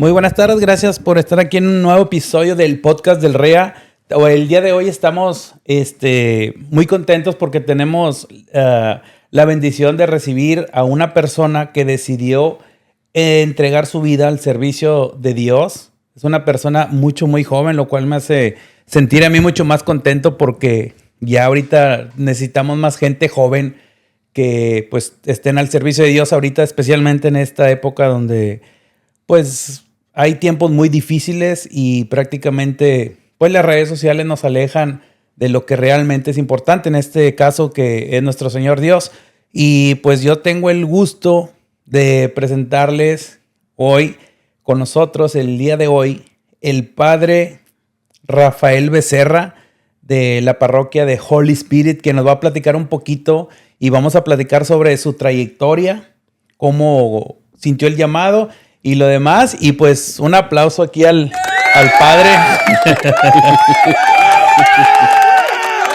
Muy buenas tardes, gracias por estar aquí en un nuevo episodio del podcast del REA. El día de hoy estamos muy contentos porque tenemos la bendición de recibir a una persona que decidió entregar su vida al servicio de Dios. Es una persona muy joven, lo cual me hace sentir a mí mucho más contento porque ya ahorita necesitamos más gente joven que pues estén al servicio de Dios ahorita, especialmente en esta época donde pues hay tiempos muy difíciles y prácticamente pues las redes sociales nos alejan de lo que realmente es importante, en este caso que es nuestro Señor Dios. Y pues yo tengo el gusto de presentarles hoy con nosotros, el día de hoy, el padre Rafael Becerra de la parroquia de Holy Spirit, que nos va a platicar un poquito y vamos a platicar sobre su trayectoria, cómo sintió el llamado y lo demás. Y pues un aplauso aquí al padre.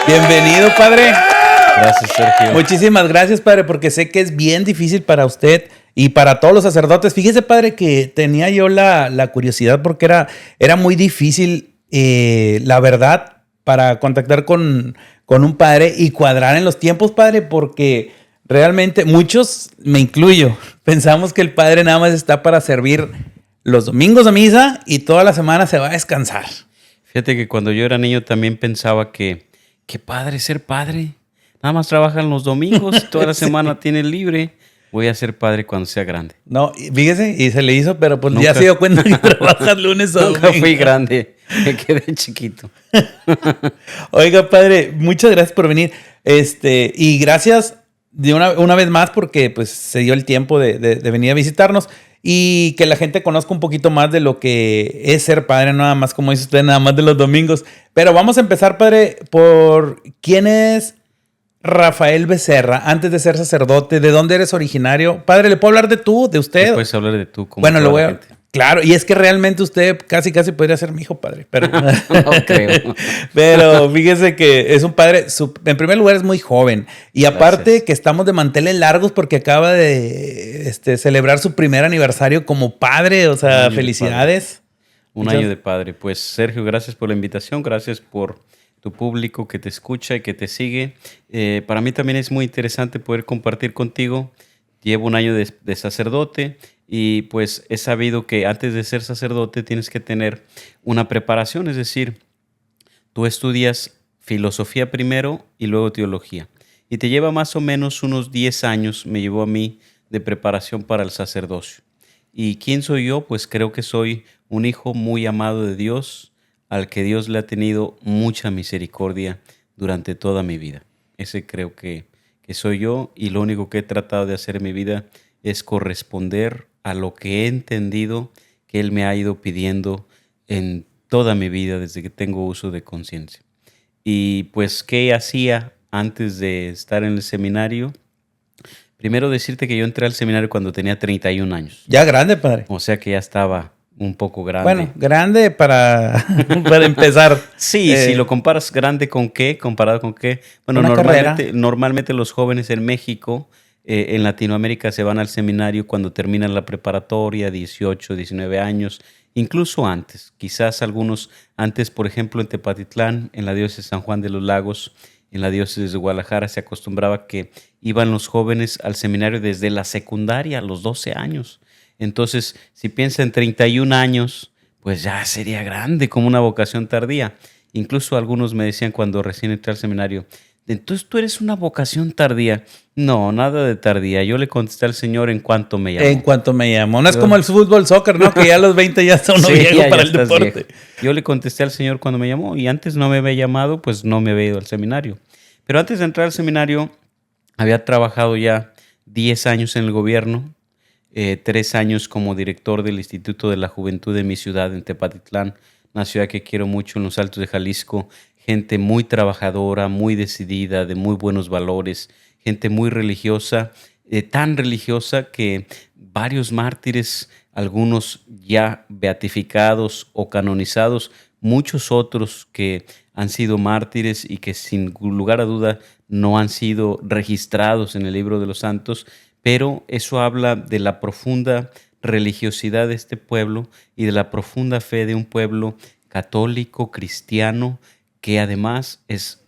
Bienvenido, padre. Gracias, Sergio. Muchísimas gracias, padre, porque sé que es bien difícil para usted y para todos los sacerdotes. Fíjese, padre, que tenía yo la curiosidad porque era muy difícil, la verdad, para contactar con un padre y cuadrar en los tiempos, padre, porque realmente muchos, me incluyo, pensamos que el padre nada más está para servir los domingos a misa y toda la semana se va a descansar. Fíjate que cuando yo era niño también pensaba que qué padre ser padre. Nada más trabajan los domingos, toda la semana tiene libre. Voy a ser padre cuando sea grande. No, fíjese, y se le hizo, pero pues ya se dio cuenta que trabajas lunes a domingo. Nunca fui grande, me quedé chiquito. Oiga, padre, muchas gracias por venir. Y gracias de una vez más porque pues se dio el tiempo de venir a visitarnos y que la gente conozca un poquito más de lo que es ser padre, nada más como dice usted, nada más de los domingos. Pero vamos a empezar, padre, por quién es Rafael Becerra, antes de ser sacerdote. ¿De dónde eres originario? Padre, ¿le puedo hablar de tú, de usted? Puedes hablar de tú. Como bueno, lo voy a... Claro, y es que realmente usted casi podría ser mi hijo, padre. Pero no creo. Pero fíjese que es un padre, en primer lugar es muy joven. Y aparte Gracias. que estamos de manteles largos porque acaba de celebrar su primer aniversario como padre. O sea, felicidades. Un año de padre. Pues Sergio, gracias por la invitación, gracias por tu público que te escucha y que te sigue. Para mí también es muy interesante poder compartir contigo. Llevo un año de sacerdote y pues he sabido que antes de ser sacerdote tienes que tener una preparación, es decir, tú estudias filosofía primero y luego teología. Y te lleva más o menos unos 10 años, me llevó a mí, de preparación para el sacerdocio. ¿Y quién soy yo? Pues creo que soy un hijo muy amado de Dios, al que Dios le ha tenido mucha misericordia durante toda mi vida. Ese creo que soy yo, y lo único que he tratado de hacer en mi vida es corresponder a lo que he entendido que Él me ha ido pidiendo en toda mi vida desde que tengo uso de conciencia. Y pues, ¿qué hacía antes de estar en el seminario? Primero decirte que yo entré al seminario cuando tenía 31 años. Ya grande, padre. O sea que ya estaba un poco grande. Bueno, grande para empezar. Sí, si lo comparas grande con qué, comparado con qué. Bueno, normalmente los jóvenes en México, en Latinoamérica, se van al seminario cuando terminan la preparatoria, 18, 19 años, incluso antes. Quizás algunos antes, por ejemplo, en Tepatitlán, en la diócesis de San Juan de los Lagos, en la diócesis de Guadalajara, se acostumbraba que iban los jóvenes al seminario desde la secundaria, a los 12 años. Entonces, si piensa en 31 años, pues ya sería grande, como una vocación tardía. Incluso algunos me decían cuando recién entré al seminario, entonces tú eres una vocación tardía. No, nada de tardía. Yo le contesté al Señor en cuanto me llamó. En cuanto me llamó. No es como el fútbol, soccer, ¿no? Que ya a los 20 ya está uno viejo para el deporte. Viejo. Yo le contesté al Señor cuando me llamó, y antes no me había llamado, pues no me había ido al seminario. Pero antes de entrar al seminario, había trabajado ya 10 años en el gobierno, 3 años como director del Instituto de la Juventud de mi ciudad, en Tepatitlán, una ciudad que quiero mucho, en los Altos de Jalisco. Gente muy trabajadora, muy decidida, de muy buenos valores, gente muy religiosa, tan religiosa que varios mártires, algunos ya beatificados o canonizados, muchos otros que han sido mártires y que sin lugar a duda no han sido registrados en el libro de los santos, pero eso habla de la profunda religiosidad de este pueblo y de la profunda fe de un pueblo católico, cristiano, que además es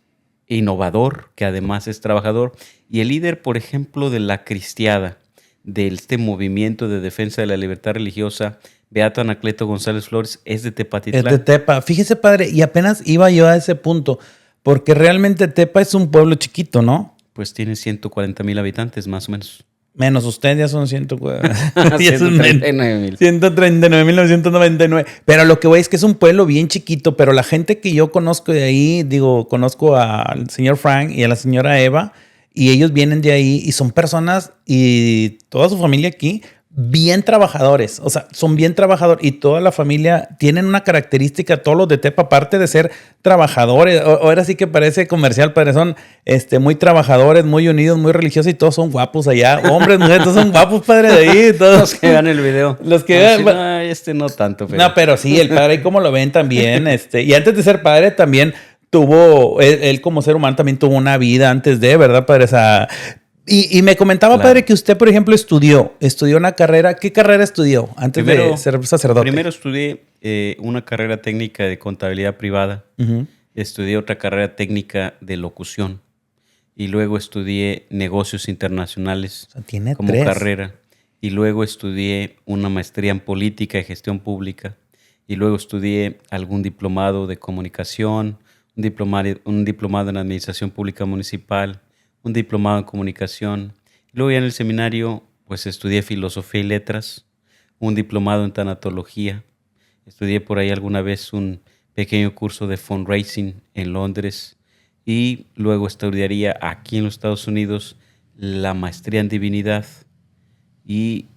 innovador, que además es trabajador. Y el líder, por ejemplo, de la cristiada, de este movimiento de defensa de la libertad religiosa, Beato Anacleto González Flores, es de Tepatitlán. Es de Tepa. Fíjese, padre, y apenas iba yo a ese punto, porque realmente Tepa es un pueblo chiquito, ¿no? Pues tiene 140,000 habitantes, más o menos. Menos usted, ya son 139,000. 139,999. Pero lo que voy es que es un pueblo bien chiquito, pero la gente que yo conozco de ahí, conozco al señor Frank y a la señora Eva, y ellos vienen de ahí y son personas y toda su familia aquí bien trabajadores, o sea, son bien trabajadores y toda la familia tienen una característica, todos los de Tepa, aparte de ser trabajadores, ahora sí que parece comercial, padre, son muy trabajadores, muy unidos, muy religiosos y todos son guapos allá, hombres, mujeres, todos son guapos, padre, de ahí, todos. Los que vean el video. Los que vean. No tanto, pero. No, pero sí, el padre, ahí como lo ven también, y antes de ser padre también tuvo, él como ser humano también tuvo una vida antes de, ¿verdad, padre? O sea, y me comentaba, claro, padre, que usted, por ejemplo, estudió una carrera. ¿Qué carrera estudió antes de ser sacerdote? Primero estudié una carrera técnica de contabilidad privada. Uh-huh. Estudié otra carrera técnica de locución. Y luego estudié negocios internacionales, o sea, tiene como 3 carrera. Y luego estudié una maestría en política y gestión pública. Y luego estudié algún diplomado de comunicación, un diplomado en administración pública municipal, un diplomado en comunicación. Luego ya en el seminario pues estudié filosofía y letras, un diplomado en tanatología. Estudié por ahí alguna vez un pequeño curso de fundraising en Londres y luego estudiaría aquí en los Estados Unidos la maestría en divinidad y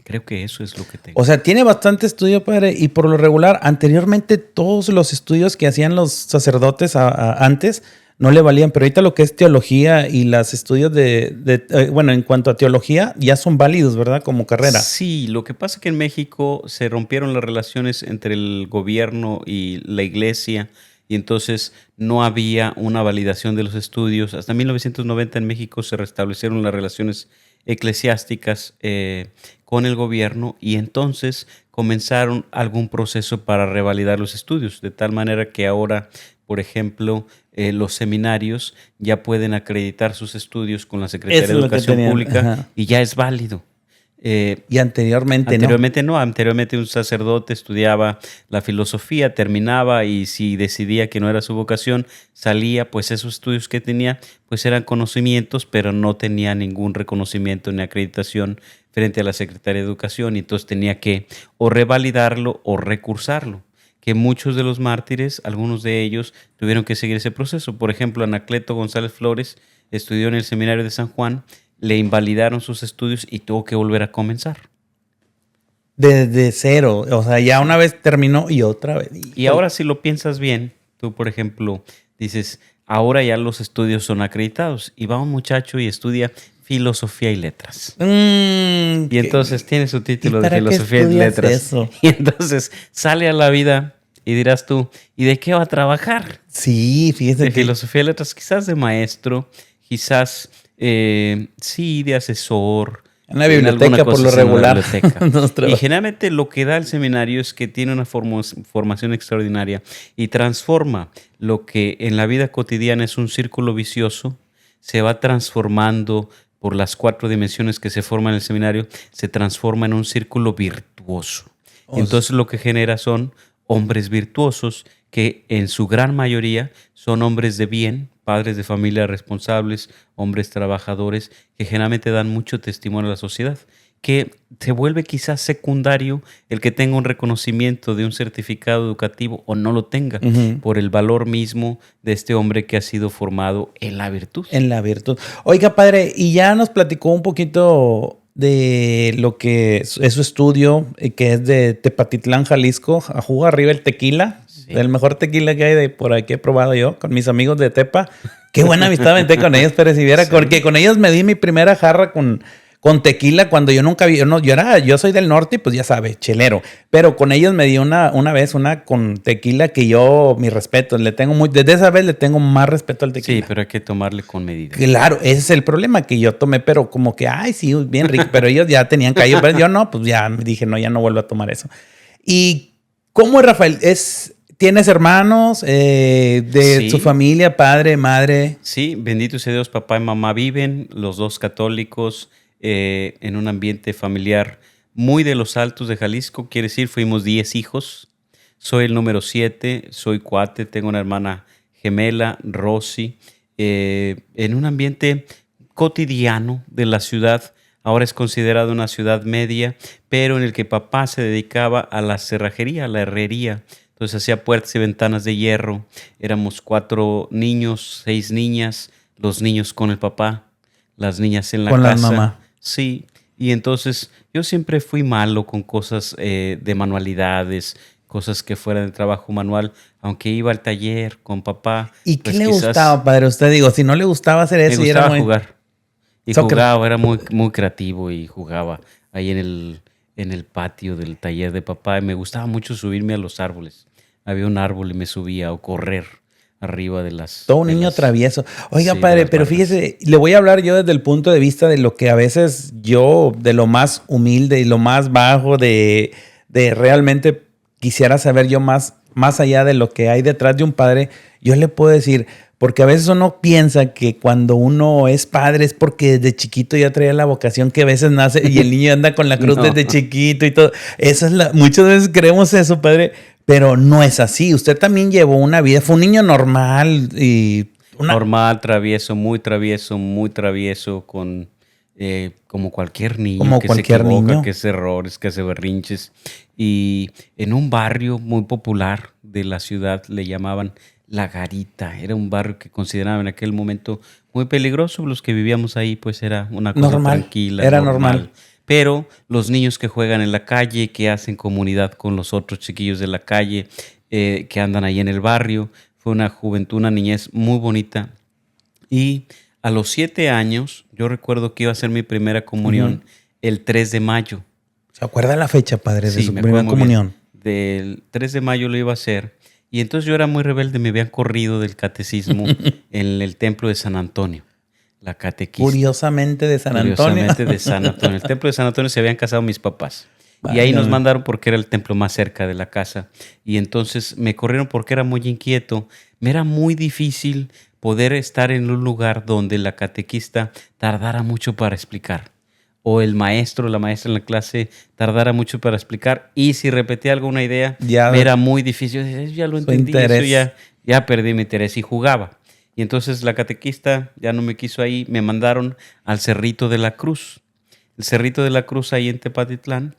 creo que eso es lo que tengo. O sea, tiene bastante estudio, padre, y por lo regular, anteriormente todos los estudios que hacían los sacerdotes antes no le valían, pero ahorita lo que es teología y los estudios bueno, en cuanto a teología, ya son válidos, ¿verdad? Como carrera. Sí, lo que pasa es que en México se rompieron las relaciones entre el gobierno y la iglesia y entonces no había una validación de los estudios. Hasta 1990 en México se restablecieron las relaciones eclesiásticas con el gobierno y entonces comenzaron algún proceso para revalidar los estudios, de tal manera que ahora, por ejemplo, los seminarios ya pueden acreditar sus estudios con la Secretaría de Educación Pública. Ajá. Y ya es válido. Y anteriormente no. Anteriormente un sacerdote estudiaba la filosofía, terminaba y si decidía que no era su vocación, salía, pues esos estudios que tenía pues eran conocimientos, pero no tenía ningún reconocimiento ni acreditación frente a la Secretaría de Educación y entonces tenía que o revalidarlo o recursarlo. Que muchos de los mártires, algunos de ellos, tuvieron que seguir ese proceso. Por ejemplo, Anacleto González Flores estudió en el Seminario de San Juan, le invalidaron sus estudios y tuvo que volver a comenzar. Desde cero, o sea, ya una vez terminó y otra vez. Y ahora si lo piensas bien, tú por ejemplo dices, ahora ya los estudios son acreditados y va un muchacho y estudia filosofía y letras. Y entonces tiene su título de filosofía y letras. Eso? Y entonces sale a la vida y dirás tú, ¿y de qué va a trabajar? Sí, fíjese. De filosofía y letras, quizás de maestro, quizás sí, de asesor. En la biblioteca por lo regular. Y generalmente lo que da el seminario es que tiene una formación extraordinaria y transforma lo que en la vida cotidiana es un círculo vicioso, se va transformando por las 4 dimensiones que se forman en el seminario, se transforma en un círculo virtuoso. Entonces lo que genera son hombres virtuosos que en su gran mayoría son hombres de bien, padres de familia responsables, hombres trabajadores, que generalmente dan mucho testimonio a la sociedad, que se vuelve quizás secundario el que tenga un reconocimiento de un certificado educativo o no lo tenga, por el valor mismo de este hombre que ha sido formado en la virtud. En la virtud. Oiga, padre, y ya nos platicó un poquito de lo que es su estudio, que es de Tepatitlán, Jalisco, a jugo arriba el tequila, sí. El mejor tequila que hay de por aquí he probado yo con mis amigos de Tepa. Qué buena amistad aventé con ellos, pero si viera, sí. Porque con ellos me di mi primera jarra con con tequila cuando yo nunca vi, yo soy del norte y pues ya sabes, chelero, pero con ellos me di una vez una con tequila que yo, mi respeto, desde esa vez le tengo más respeto al tequila. Sí, pero hay que tomarle con medida. Claro, ese es el problema que yo tomé, pero como que, ay, sí, bien rico, pero ellos ya tenían callo, pero yo no, pues ya me dije, no, ya no vuelvo a tomar eso. ¿Y cómo es, Rafael? ¿Tienes hermanos de su familia, padre, madre? Sí, bendito sea Dios, papá y mamá viven, los dos católicos, en un ambiente familiar muy de los altos de Jalisco. Quiere decir, fuimos 10 hijos. Soy el número 7, soy cuate, tengo una hermana gemela, Rosy, en un ambiente cotidiano de la ciudad. Ahora es considerado una ciudad media, pero en el que papá se dedicaba a la cerrajería, a la herrería. Entonces hacía puertas y ventanas de hierro. Éramos 4 niños, 6 niñas, los niños con el papá, las niñas en la casa. Con la mamá. Sí, y entonces yo siempre fui malo con cosas de manualidades, cosas que fueran de trabajo manual, aunque iba al taller con papá. ¿Y qué le gustaba, padre? Usted digo, si no le gustaba hacer eso, me gustaba era jugar. Y Soccer. jugaba, era muy, muy creativo y jugaba ahí en el patio del taller de papá. Y me gustaba mucho subirme a los árboles. Había un árbol y me subía o correr arriba de las... Todo un niño travieso. Oiga, Sí, padre, pero fíjese, le voy a hablar yo desde el punto de vista de lo que a veces yo, de lo más humilde y lo más bajo, de realmente quisiera saber yo más allá de lo que hay detrás de un padre. Yo le puedo decir, porque a veces uno piensa que cuando uno es padre es porque desde chiquito ya traía la vocación que a veces nace y el niño anda con la cruz No. desde chiquito y todo. Muchas veces creemos eso, padre, pero no es así. Usted también llevó una vida, fue un niño normal y... Normal, travieso, muy travieso, con como cualquier niño Como que cualquier se equivoca, niño. que hace errores, que hace berrinches. Y en un barrio muy popular de la ciudad le llamaban La Garita. Era un barrio que consideraban en aquel momento muy peligroso. Los que vivíamos ahí, pues era una cosa Normal, tranquila, era normal. Pero los niños que juegan en la calle, que hacen comunidad con los otros chiquillos de la calle, que andan ahí en el barrio, fue una juventud, una niñez muy bonita. Y a los 7 años, yo recuerdo que iba a hacer mi primera comunión el 3 de mayo. ¿Se acuerda la fecha, padre, de Sí, su me primera acuerdo muy bien. comunión? Del 3 de mayo lo iba a hacer. Y entonces yo era muy rebelde, me habían corrido del catecismo en el templo de San Antonio, la catequista. Curiosamente de San Antonio. Curiosamente de San Antonio. En el templo de San Antonio se habían casado mis papás. Y ahí nos mandaron porque era el templo más cerca de la casa. Y entonces me corrieron porque era muy inquieto. Me era muy difícil poder estar en un lugar donde la catequista tardara mucho para explicar. O el maestro, la maestra en la clase tardara mucho para explicar. Y si repetía alguna idea, me era muy difícil. Yo decía, ya lo entendí, eso ya perdí mi interés y jugaba. Y entonces la catequista ya no me quiso ahí, me mandaron al Cerrito de la Cruz. El Cerrito de la Cruz ahí en Tepatitlán,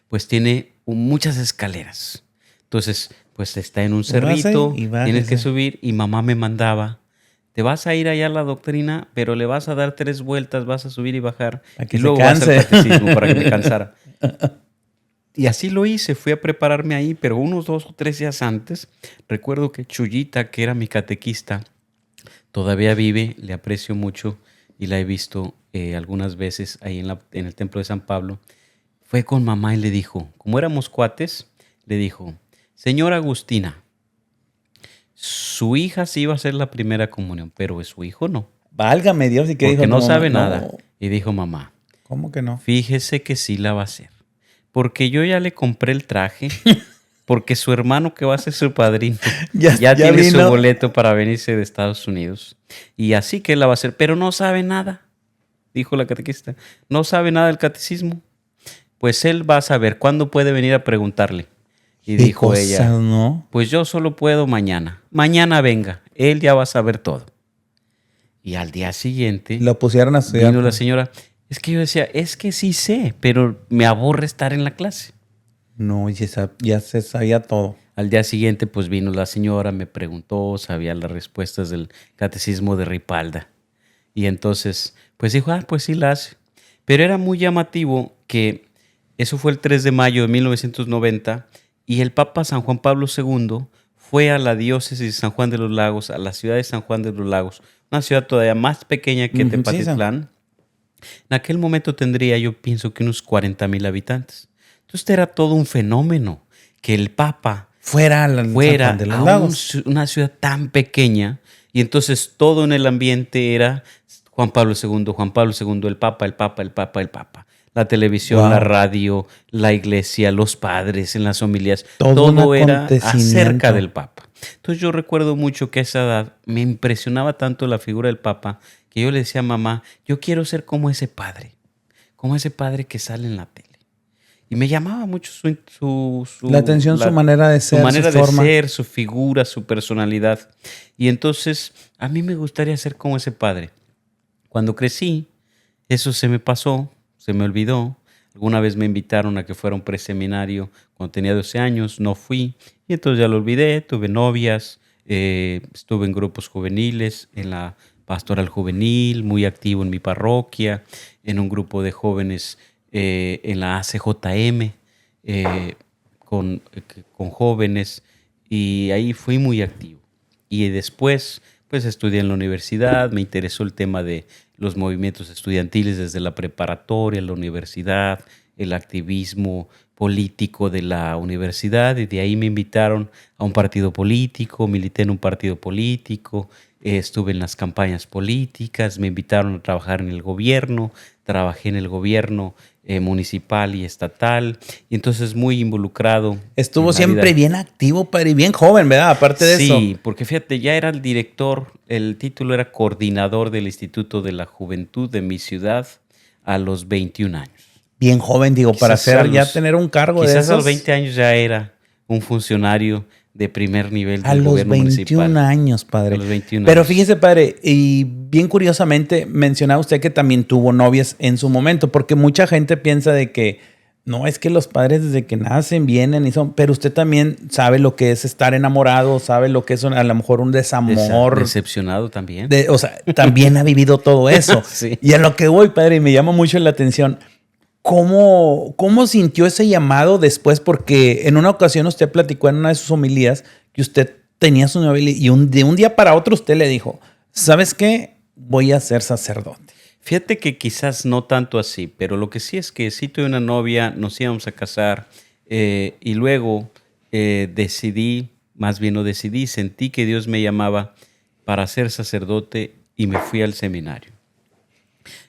pues tiene muchas escaleras. Entonces, pues está en un cerrito, tienes que subir y mamá me mandaba, te vas a ir allá a la doctrina, pero le vas a dar 3 vueltas, vas a subir y bajar y luego vas al catecismo para que me cansara. Y así lo hice, fui a prepararme ahí, pero unos 2 o 3 días antes, recuerdo que Chuyita, que era mi catequista, todavía vive, le aprecio mucho y la he visto algunas veces ahí en el templo de San Pablo. Fue con mamá y le dijo, como éramos cuates, le dijo, señora Agustina, su hija sí iba a hacer la primera comunión, pero su hijo no. Válgame Dios, ¿y qué porque dijo? No sabe nada. Y dijo mamá, ¿cómo que no? Fíjese que sí la va a hacer, porque yo ya le compré el traje, porque su hermano que va a ser su padrino ya tiene su boleto para venirse de Estados Unidos. Y así que él la va a hacer, pero no sabe nada, dijo la catequista, no sabe nada del catecismo. Pues él va a saber cuándo puede venir a preguntarle. Y dijo ella, ¿no? Pues yo solo puedo mañana. Mañana venga, él ya va a saber todo. Y al día siguiente lo pusieron a estudiar. Vino la señora, es que yo decía, es que sí sé, pero me aburre estar en la clase. No, ya se sabía todo. Al día siguiente pues vino la señora, me preguntó, sabía las respuestas del catecismo de Ripalda. Y entonces pues dijo, pues sí la hace. Pero era muy llamativo que eso fue el 3 de mayo de 1990 y el Papa San Juan Pablo II fue a la diócesis de San Juan de los Lagos, a la ciudad de San Juan de los Lagos, una ciudad todavía más pequeña que Tepatitlán, En aquel momento tendría, yo pienso que unos 40,000 habitantes. Entonces era todo un fenómeno que el Papa Fuera San Juan fuera de los a Lagos. una ciudad tan pequeña y entonces todo en el ambiente era Juan Pablo II, el Papa, el Papa, el Papa, el Papa. La televisión, la Wow. radio, la iglesia, los padres en las homilías, Todo un todo era acerca acontecimiento. del Papa. Entonces yo recuerdo mucho que a esa edad me impresionaba tanto la figura del Papa que yo le decía a mamá, yo quiero ser como ese padre que sale en la tele. Y me llamaba mucho La atención, su manera de su ser, su manera de forma. ser, su figura, su personalidad. Y entonces a mí me gustaría ser como ese padre. Cuando crecí, eso se me pasó, se me olvidó. Alguna vez me invitaron a que fuera a un preseminario cuando tenía 12 años, no fui. Y entonces ya lo olvidé, tuve novias, estuve en grupos juveniles, en la pastoral juvenil, muy activo en mi parroquia, en un grupo de jóvenes en la ACJM, con jóvenes, y ahí fui muy activo. Y después, pues estudié en la universidad, me interesó el tema de los movimientos estudiantiles desde la preparatoria, la universidad, el activismo político de la universidad, y de ahí me invitaron a un partido político, milité en un partido político, estuve en las campañas políticas, me invitaron a trabajar en el gobierno, trabajé en el gobierno municipal y estatal, y entonces muy involucrado Estuvo en la siempre vida. bien activo, padre, y bien joven, ¿verdad? Aparte de eso. Sí, porque fíjate, ya era el director, el título era coordinador del Instituto de la Juventud de mi ciudad a los 21 años. Bien joven, digo, para Quizás ser, ya tener un cargo de quizás a los esos. 20 años ya era un funcionario de primer nivel A del los gobierno 21 municipal. años, A padre. los 21 Pero años. fíjese, padre, y bien curiosamente mencionaba usted que también tuvo novias en su momento, porque mucha gente piensa de que no, es que los padres desde que nacen vienen y son, pero usted también sabe lo que es estar enamorado, sabe lo que es a lo mejor un desamor. Decepcionado también. O sea, también ha vivido todo eso. Sí. Y a lo que voy, padre, y me llama mucho la atención. ¿Cómo sintió ese llamado después? Porque en una ocasión usted platicó en una de sus homilías que usted tenía su novia y de un día para otro usted le dijo, ¿sabes qué? Voy a ser sacerdote. Fíjate que quizás no tanto así, pero lo que sí es que sí tuve una novia, nos íbamos a casar y luego sentí que Dios me llamaba para ser sacerdote y me fui al seminario.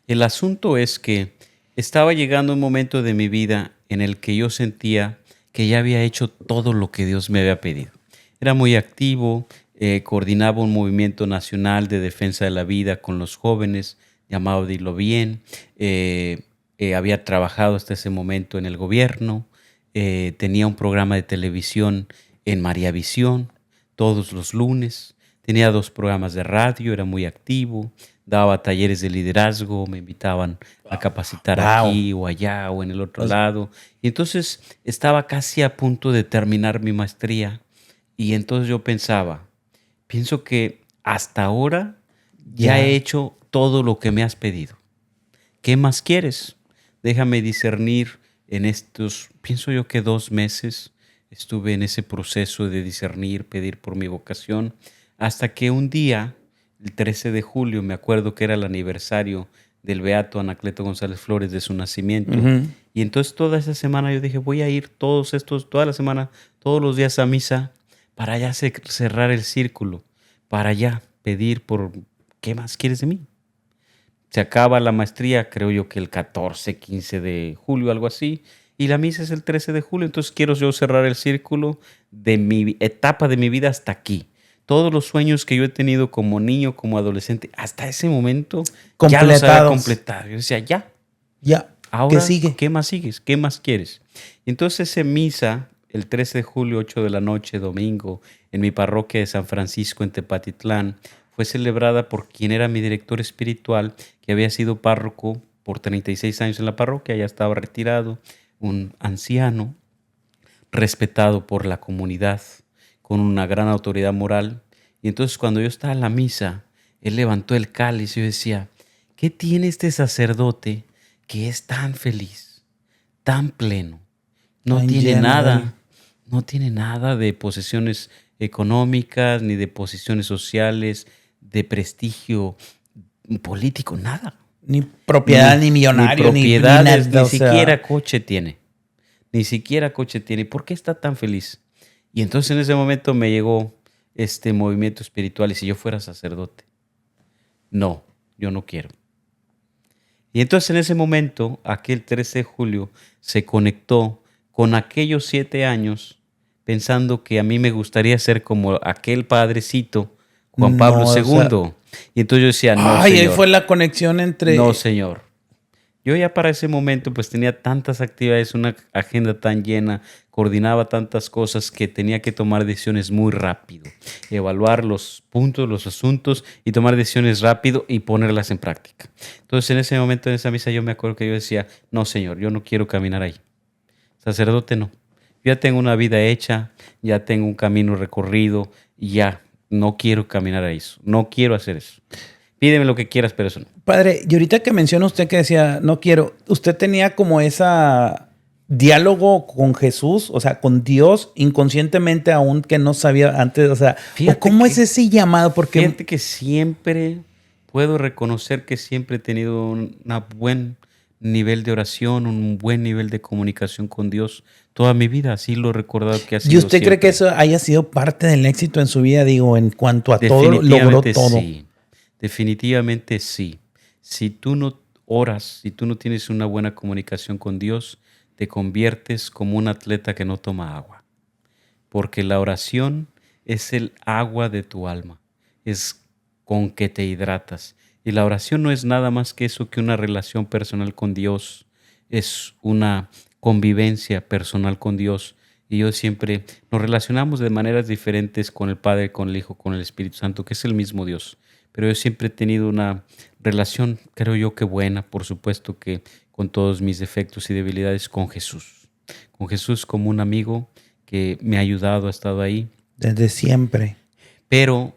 El asunto es que estaba llegando un momento de mi vida en el que yo sentía que ya había hecho todo lo que Dios me había pedido. Era muy activo, coordinaba un movimiento nacional de defensa de la vida con los jóvenes llamado Dilo Bien. Había trabajado hasta ese momento en el gobierno, tenía un programa de televisión en María Visión todos los lunes, tenía 2 programas de radio, era muy activo, daba talleres de liderazgo, me invitaban a capacitar Wow. aquí o allá o en el otro lado. Y entonces estaba casi a punto de terminar mi maestría y entonces yo pienso que hasta ahora ya he hecho todo lo que me has pedido. ¿Qué más quieres? Déjame discernir en estos, pienso yo que 2 meses estuve en ese proceso de discernir, pedir por mi vocación, hasta que un día, el 13 de julio, me acuerdo que era el aniversario del beato Anacleto González Flores de su nacimiento. Y entonces toda esa semana yo dije, voy a ir toda la semana, todos los días a misa, para ya cerrar el círculo, para ya pedir por, ¿qué más quieres de mí? Se acaba la maestría, creo yo que el 14, 15 de julio, algo así, y la misa es el 13 de julio, entonces quiero yo cerrar el círculo de mi etapa de mi vida hasta aquí. Todos los sueños que yo he tenido como niño, como adolescente, hasta ese momento ya los había completado. Yo decía, ya. Ahora, ¿qué sigue? ¿Qué más sigues? ¿Qué más quieres? Entonces esa misa, el 13 de julio, 8 de la noche, domingo, en mi parroquia de San Francisco en Tepatitlán, fue celebrada por quien era mi director espiritual, que había sido párroco por 36 años en la parroquia, ya estaba retirado, un anciano, respetado por la comunidad, con una gran autoridad moral. Y entonces cuando yo estaba en la misa, él levantó el cáliz y yo decía, ¿qué tiene este sacerdote que es tan feliz, tan pleno? No Tan tiene lleno, nada, no tiene nada de posesiones económicas, ni de posiciones sociales, de prestigio político, nada. Ni propiedad, ni millonario, ni propiedades, nada, ni siquiera coche tiene. Ni siquiera coche tiene. ¿Por qué está tan feliz? Y entonces en ese momento me llegó este movimiento espiritual. Y si yo fuera sacerdote, no, yo no quiero. Y entonces en ese momento, aquel 13 de julio, se conectó con aquellos 7 años pensando que a mí me gustaría ser como aquel padrecito, Juan Pablo II. Y entonces yo decía, no, ay, señor. ahí fue la conexión entre... No, señor. Yo ya para ese momento pues tenía tantas actividades, una agenda tan llena, coordinaba tantas cosas que tenía que tomar decisiones muy rápido, evaluar los puntos, los asuntos y tomar decisiones rápido y ponerlas en práctica. Entonces en ese momento, en esa misa, yo me acuerdo que yo decía, no, señor, yo no quiero caminar ahí. Sacerdote no. Yo ya tengo una vida hecha, ya tengo un camino recorrido y ya no quiero caminar a eso, no quiero hacer eso. Pídeme lo que quieras, pero eso no. Padre, y ahorita que menciona usted que decía, no quiero, ¿usted tenía como esa diálogo con Jesús, o sea, con Dios, inconscientemente aún que no sabía antes, o sea, Fíjate ¿cómo que- es ese llamado? Porque Fíjate que siempre puedo reconocer que siempre he tenido un buen nivel de oración, un buen nivel de comunicación con Dios toda mi vida. Así lo he recordado que ha sido ¿y usted cree que siempre. eso haya sido parte del éxito en su vida? Digo, en cuanto a todo, logró Definitivamente todo. sí. Definitivamente sí. Si tú no oras, si tú no tienes una buena comunicación con Dios, te conviertes como un atleta que no toma agua. Porque la oración es el agua de tu alma, es con que te hidratas. Y la oración no es nada más que eso, que una relación personal con Dios, es una convivencia personal con Dios. Y yo siempre nos relacionamos de maneras diferentes con el Padre, con el Hijo, con el Espíritu Santo, que es el mismo Dios. Pero yo siempre he tenido una relación, creo yo que buena, por supuesto que con todos mis defectos y debilidades, con Jesús. Con Jesús como un amigo que me ha ayudado, ha estado ahí. Desde siempre. Pero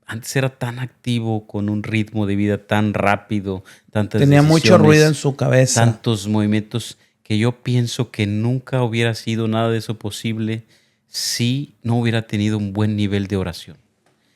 antes era tan activo, con un ritmo de vida tan rápido, tantas Tenía mucho decisiones, ruido en su cabeza. tantos movimientos, que yo pienso que nunca hubiera sido nada de eso posible si no hubiera tenido un buen nivel de oración.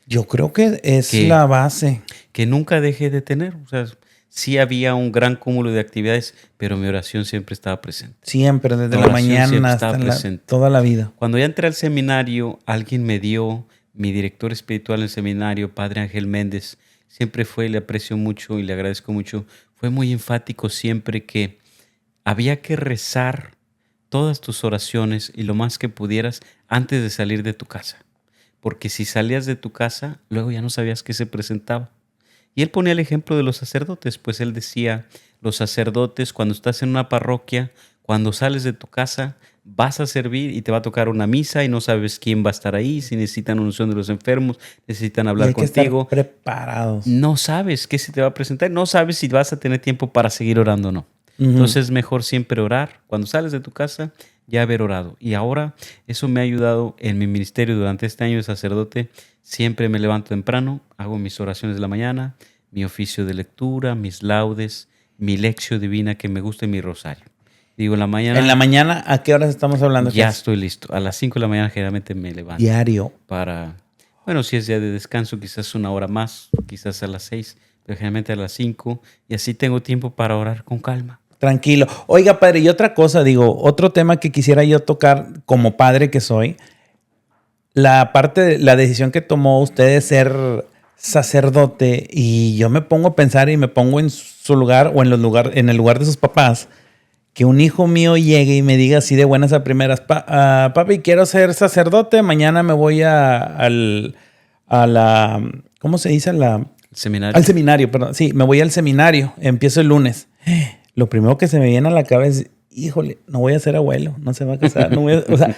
Yo creo que es Que- la base. Que nunca dejé de tener. O sea, sí había un gran cúmulo de actividades, pero mi oración siempre estaba presente. Siempre, desde La la oración siempre mañana estaba hasta presente. toda la vida. Cuando ya entré al seminario, alguien me dio, mi director espiritual en el seminario, Padre Ángel Méndez, siempre fue, le aprecio mucho y le agradezco mucho, fue muy enfático siempre que había que rezar todas tus oraciones y lo más que pudieras antes de salir de tu casa. Porque si salías de tu casa, luego ya no sabías qué se presentaba. Y él ponía el ejemplo de los sacerdotes, pues él decía, los sacerdotes, cuando estás en una parroquia, cuando sales de tu casa, vas a servir y te va a tocar una misa y no sabes quién va a estar ahí, si necesitan unción de los enfermos, necesitan Y hablar hay que contigo. estar preparados. No sabes qué se te va a presentar, no sabes si vas a tener tiempo para seguir orando o no. Ujú. Entonces es mejor siempre orar. Cuando sales de tu casa, ya haber orado. Y ahora eso me ha ayudado en mi ministerio durante este año de sacerdote. Siempre me levanto temprano, hago mis oraciones de la mañana, mi oficio de lectura, mis laudes, mi lección divina que me gusta y mi rosario. Digo, en la mañana, En la mañana, ¿a qué horas estamos hablando? ya Jesús? estoy listo. A las 5 de la mañana generalmente me levanto Diario. para, bueno, si es día de descanso, quizás una hora más, quizás a las 6, pero generalmente a las 5, y así tengo tiempo para orar con calma. Tranquilo. Oiga, padre, y otra cosa, digo, otro tema que quisiera yo tocar como padre que soy, la parte de la decisión que tomó usted de ser sacerdote, y yo me pongo a pensar y me pongo en su lugar o en el lugar de sus papás, que un hijo mío llegue y me diga así de buenas a primeras, papi, quiero ser sacerdote, mañana me voy a la, ¿cómo se dice? El seminario. Al seminario, perdón. Sí, me voy al seminario, empiezo el lunes. Lo primero que se me viene a la cabeza es, híjole, no voy a ser abuelo, no se va a casar, no voy a, o sea,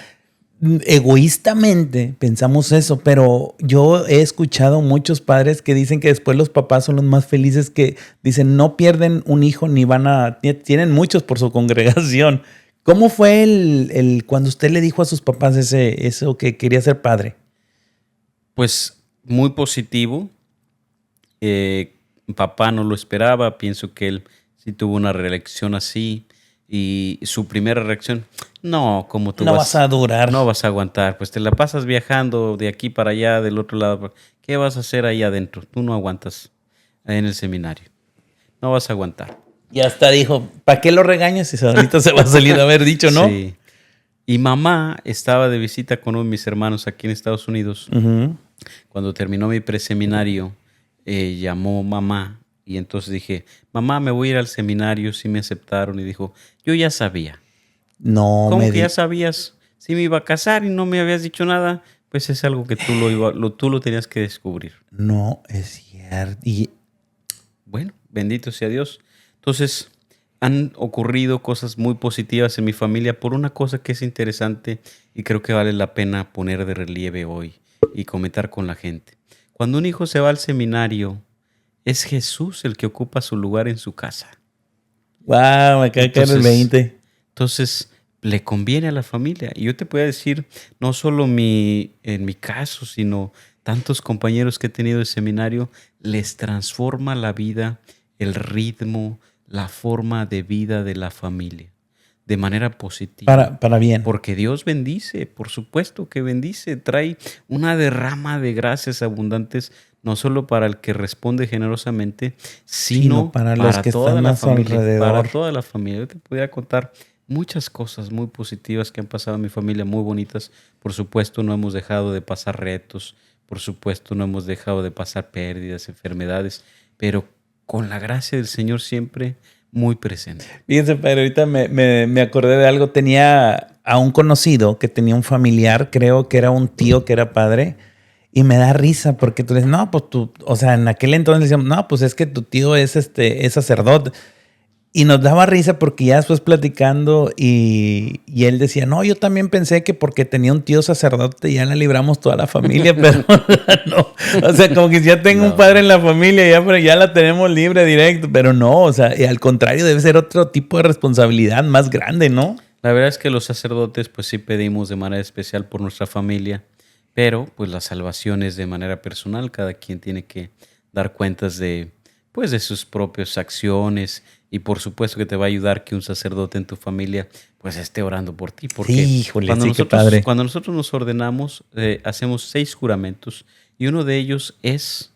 egoístamente pensamos eso, pero yo he escuchado muchos padres que dicen que después los papás son los más felices, que dicen no pierden un hijo ni tienen muchos por su congregación. ¿Cómo fue el cuando usted le dijo a sus papás eso que quería ser padre? Pues muy positivo. Papá no lo esperaba, pienso que él sí tuvo una reacción así. Y su primera reacción, no, como tú No vas a durar. no vas a aguantar, pues te la pasas viajando de aquí para allá, del otro lado. ¿Qué vas a hacer ahí adentro? Tú no aguantas ahí en el seminario. no vas a aguantar. Y hasta dijo, ¿para qué lo regañas si ahorita se va a salir de haber dicho, no? Sí. Y mamá estaba de visita con uno de mis hermanos aquí en Estados Unidos. Ujú. Cuando terminó mi preseminario, llamó mamá y entonces dije, mamá, me voy a ir al seminario, sí me aceptaron. Y dijo, yo ya sabía. No ¿Cómo me que di. ya sabías? Si me iba a casar y no me habías dicho nada, pues es algo que tú lo tenías que descubrir. No es cierto. Y Bueno, bendito sea Dios. Entonces, han ocurrido cosas muy positivas en mi familia por una cosa que es interesante y creo que vale la pena poner de relieve hoy y comentar con la gente. Cuando un hijo se va al seminario, es Jesús el que ocupa su lugar en su casa. wow, me acaba de caer el 20. Entonces, le conviene a la familia. Y yo te puedo decir, no solo en mi caso, sino tantos compañeros que he tenido de seminario, les transforma la vida, el ritmo, la forma de vida de la familia, de manera positiva. Para bien. Porque Dios bendice, por supuesto que bendice, trae una derrama de gracias abundantes, no solo para el que responde generosamente, sino para los que toda están la a su familia, para alrededor. toda la familia. Yo te podría contar muchas cosas muy positivas que han pasado en mi familia, muy bonitas. Por supuesto, no hemos dejado de pasar retos, por supuesto, no hemos dejado de pasar pérdidas, enfermedades, pero con la gracia del Señor siempre muy presente. Fíjense, pero ahorita me acordé de algo. Tenía a un conocido que tenía un familiar, creo que era un tío que era padre, y me da risa porque tú le dices, no, pues tú, o sea, en aquel entonces le decíamos, no, pues es que tu tío es sacerdote. Y nos daba risa porque ya después platicando y él decía, no, yo también pensé que porque tenía un tío sacerdote ya la libramos toda la familia, pero no. O sea, como que si ya tengo un padre en la familia, pero ya la tenemos libre directo, pero no, o sea, y al contrario, debe ser otro tipo de responsabilidad más grande, ¿no? La verdad es que los sacerdotes pues sí pedimos de manera especial por nuestra familia, pero pues la salvación es de manera personal, cada quien tiene que dar cuentas de pues de sus propias acciones y por supuesto que te va a ayudar que un sacerdote en tu familia pues esté orando por ti, porque Sí, híjole, sí, qué padre. cuando nosotros nos ordenamos hacemos 6 juramentos y uno de ellos es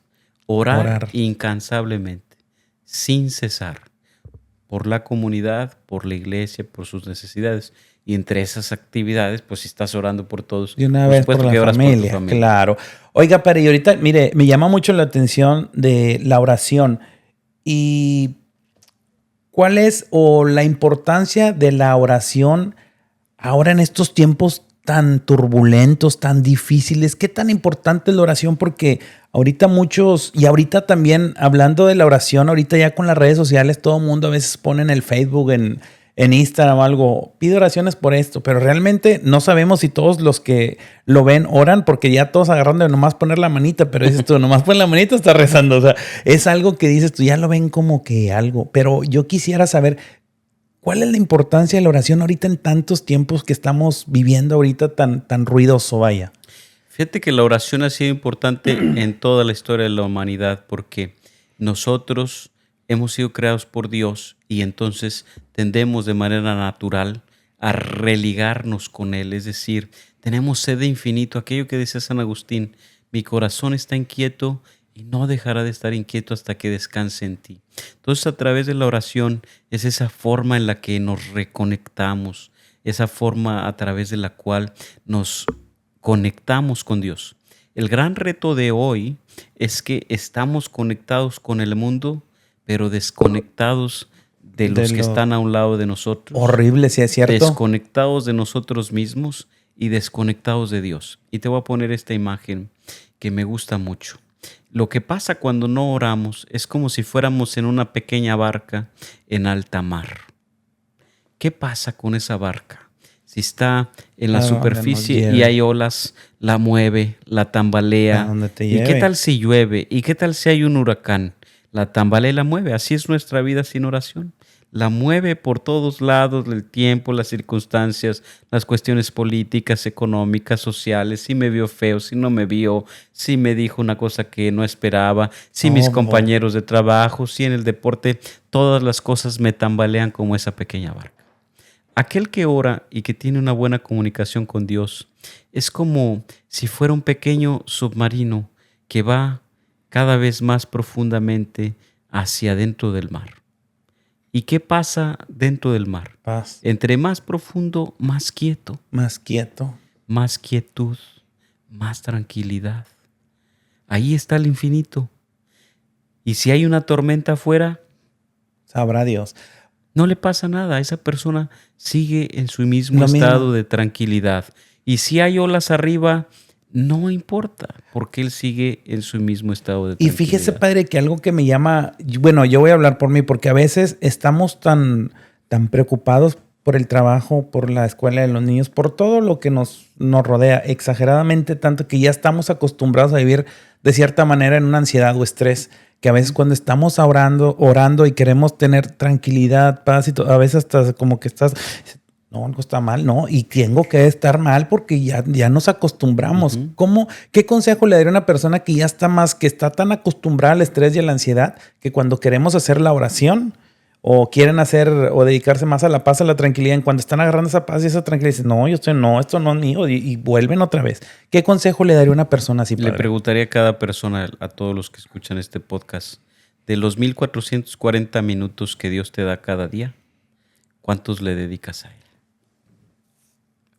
orar Orar. incansablemente, sin cesar por la comunidad, por la iglesia, por sus necesidades. Y entre esas actividades, pues si estás orando por todos, De una por vez supuesto por que la oras por tu familia, familia. claro. Oiga, pero y ahorita, mire, me llama mucho la atención de la oración. ¿Y cuál es o la importancia de la oración ahora en estos tiempos tan turbulentos, tan difíciles? ¿Qué tan importante es la oración? Porque ahorita muchos, y ahorita también hablando de la oración, ahorita ya con las redes sociales, todo el mundo a veces pone en el Facebook, en Instagram o algo, pide oraciones por esto, pero realmente no sabemos si todos los que lo ven oran, porque ya todos agarran de nomás poner la manita, pero dices tú, nomás pon la manita, está rezando. O sea, es algo que dices tú, ya lo ven como que algo, pero yo quisiera saber, ¿cuál es la importancia de la oración ahorita en tantos tiempos que estamos viviendo ahorita tan ruidoso, vaya? Fíjate que la oración ha sido importante en toda la historia de la humanidad porque nosotros hemos sido creados por Dios y entonces tendemos de manera natural a religarnos con Él. Es decir, tenemos sed de infinito, aquello que decía San Agustín, mi corazón está inquieto y no dejará de estar inquieto hasta que descanse en ti. Entonces, a través de la oración es esa forma en la que nos reconectamos, esa forma a través de la cual nos conectamos con Dios. El gran reto de hoy es que estamos conectados con el mundo, pero desconectados de los que están a un lado de nosotros. Horrible, si es cierto. Desconectados de nosotros mismos y desconectados de Dios. Y te voy a poner esta imagen que me gusta mucho. Lo que pasa cuando no oramos es como si fuéramos en una pequeña barca en alta mar. ¿Qué pasa con esa barca? Si está en la superficie y hay olas, la mueve, la tambalea. ¿Y qué tal si llueve? ¿Y qué tal si hay un huracán? La tambalea y la mueve. Así es nuestra vida sin oración. La mueve por todos lados, el tiempo, las circunstancias, las cuestiones políticas, económicas, sociales, si me vio feo, si no me vio, si me dijo una cosa que no esperaba, si mis compañeros de trabajo, si en el deporte, todas las cosas me tambalean como esa pequeña barca. Aquel que ora y que tiene una buena comunicación con Dios es como si fuera un pequeño submarino que va cada vez más profundamente hacia dentro del mar. ¿Y qué pasa dentro del mar? Paz. Entre más profundo, más quieto, Más quieto. más quietud, más tranquilidad. Ahí está el infinito. Y si hay una tormenta afuera, Sabrá Dios. no le pasa nada. Esa persona sigue en su mismo Lo estado mismo. de tranquilidad. Y si hay olas arriba, no importa, porque él sigue en su mismo estado de Y tranquilidad. fíjese, padre, que algo que me llama, bueno, yo voy a hablar por mí, porque a veces estamos tan preocupados por el trabajo, por la escuela de los niños, por todo lo que nos rodea, exageradamente tanto que ya estamos acostumbrados a vivir de cierta manera en una ansiedad o estrés, que a veces cuando estamos orando y queremos tener tranquilidad, paz y todo, a veces hasta como que estás, no, algo está mal, no, y tengo que estar mal porque ya nos acostumbramos. ¿Qué consejo le daría a una persona que ya que está tan acostumbrada al estrés y a la ansiedad, que cuando queremos hacer la oración o quieren hacer o dedicarse más a la paz, a la tranquilidad, en cuando están agarrando esa paz y esa tranquilidad, dicen, no, esto no es mío, y vuelven otra vez? ¿Qué consejo le daría a una persona así, padre? Le preguntaría a cada persona, a todos los que escuchan este podcast, de los 1440 minutos que Dios te da cada día, ¿cuántos le dedicas a Él?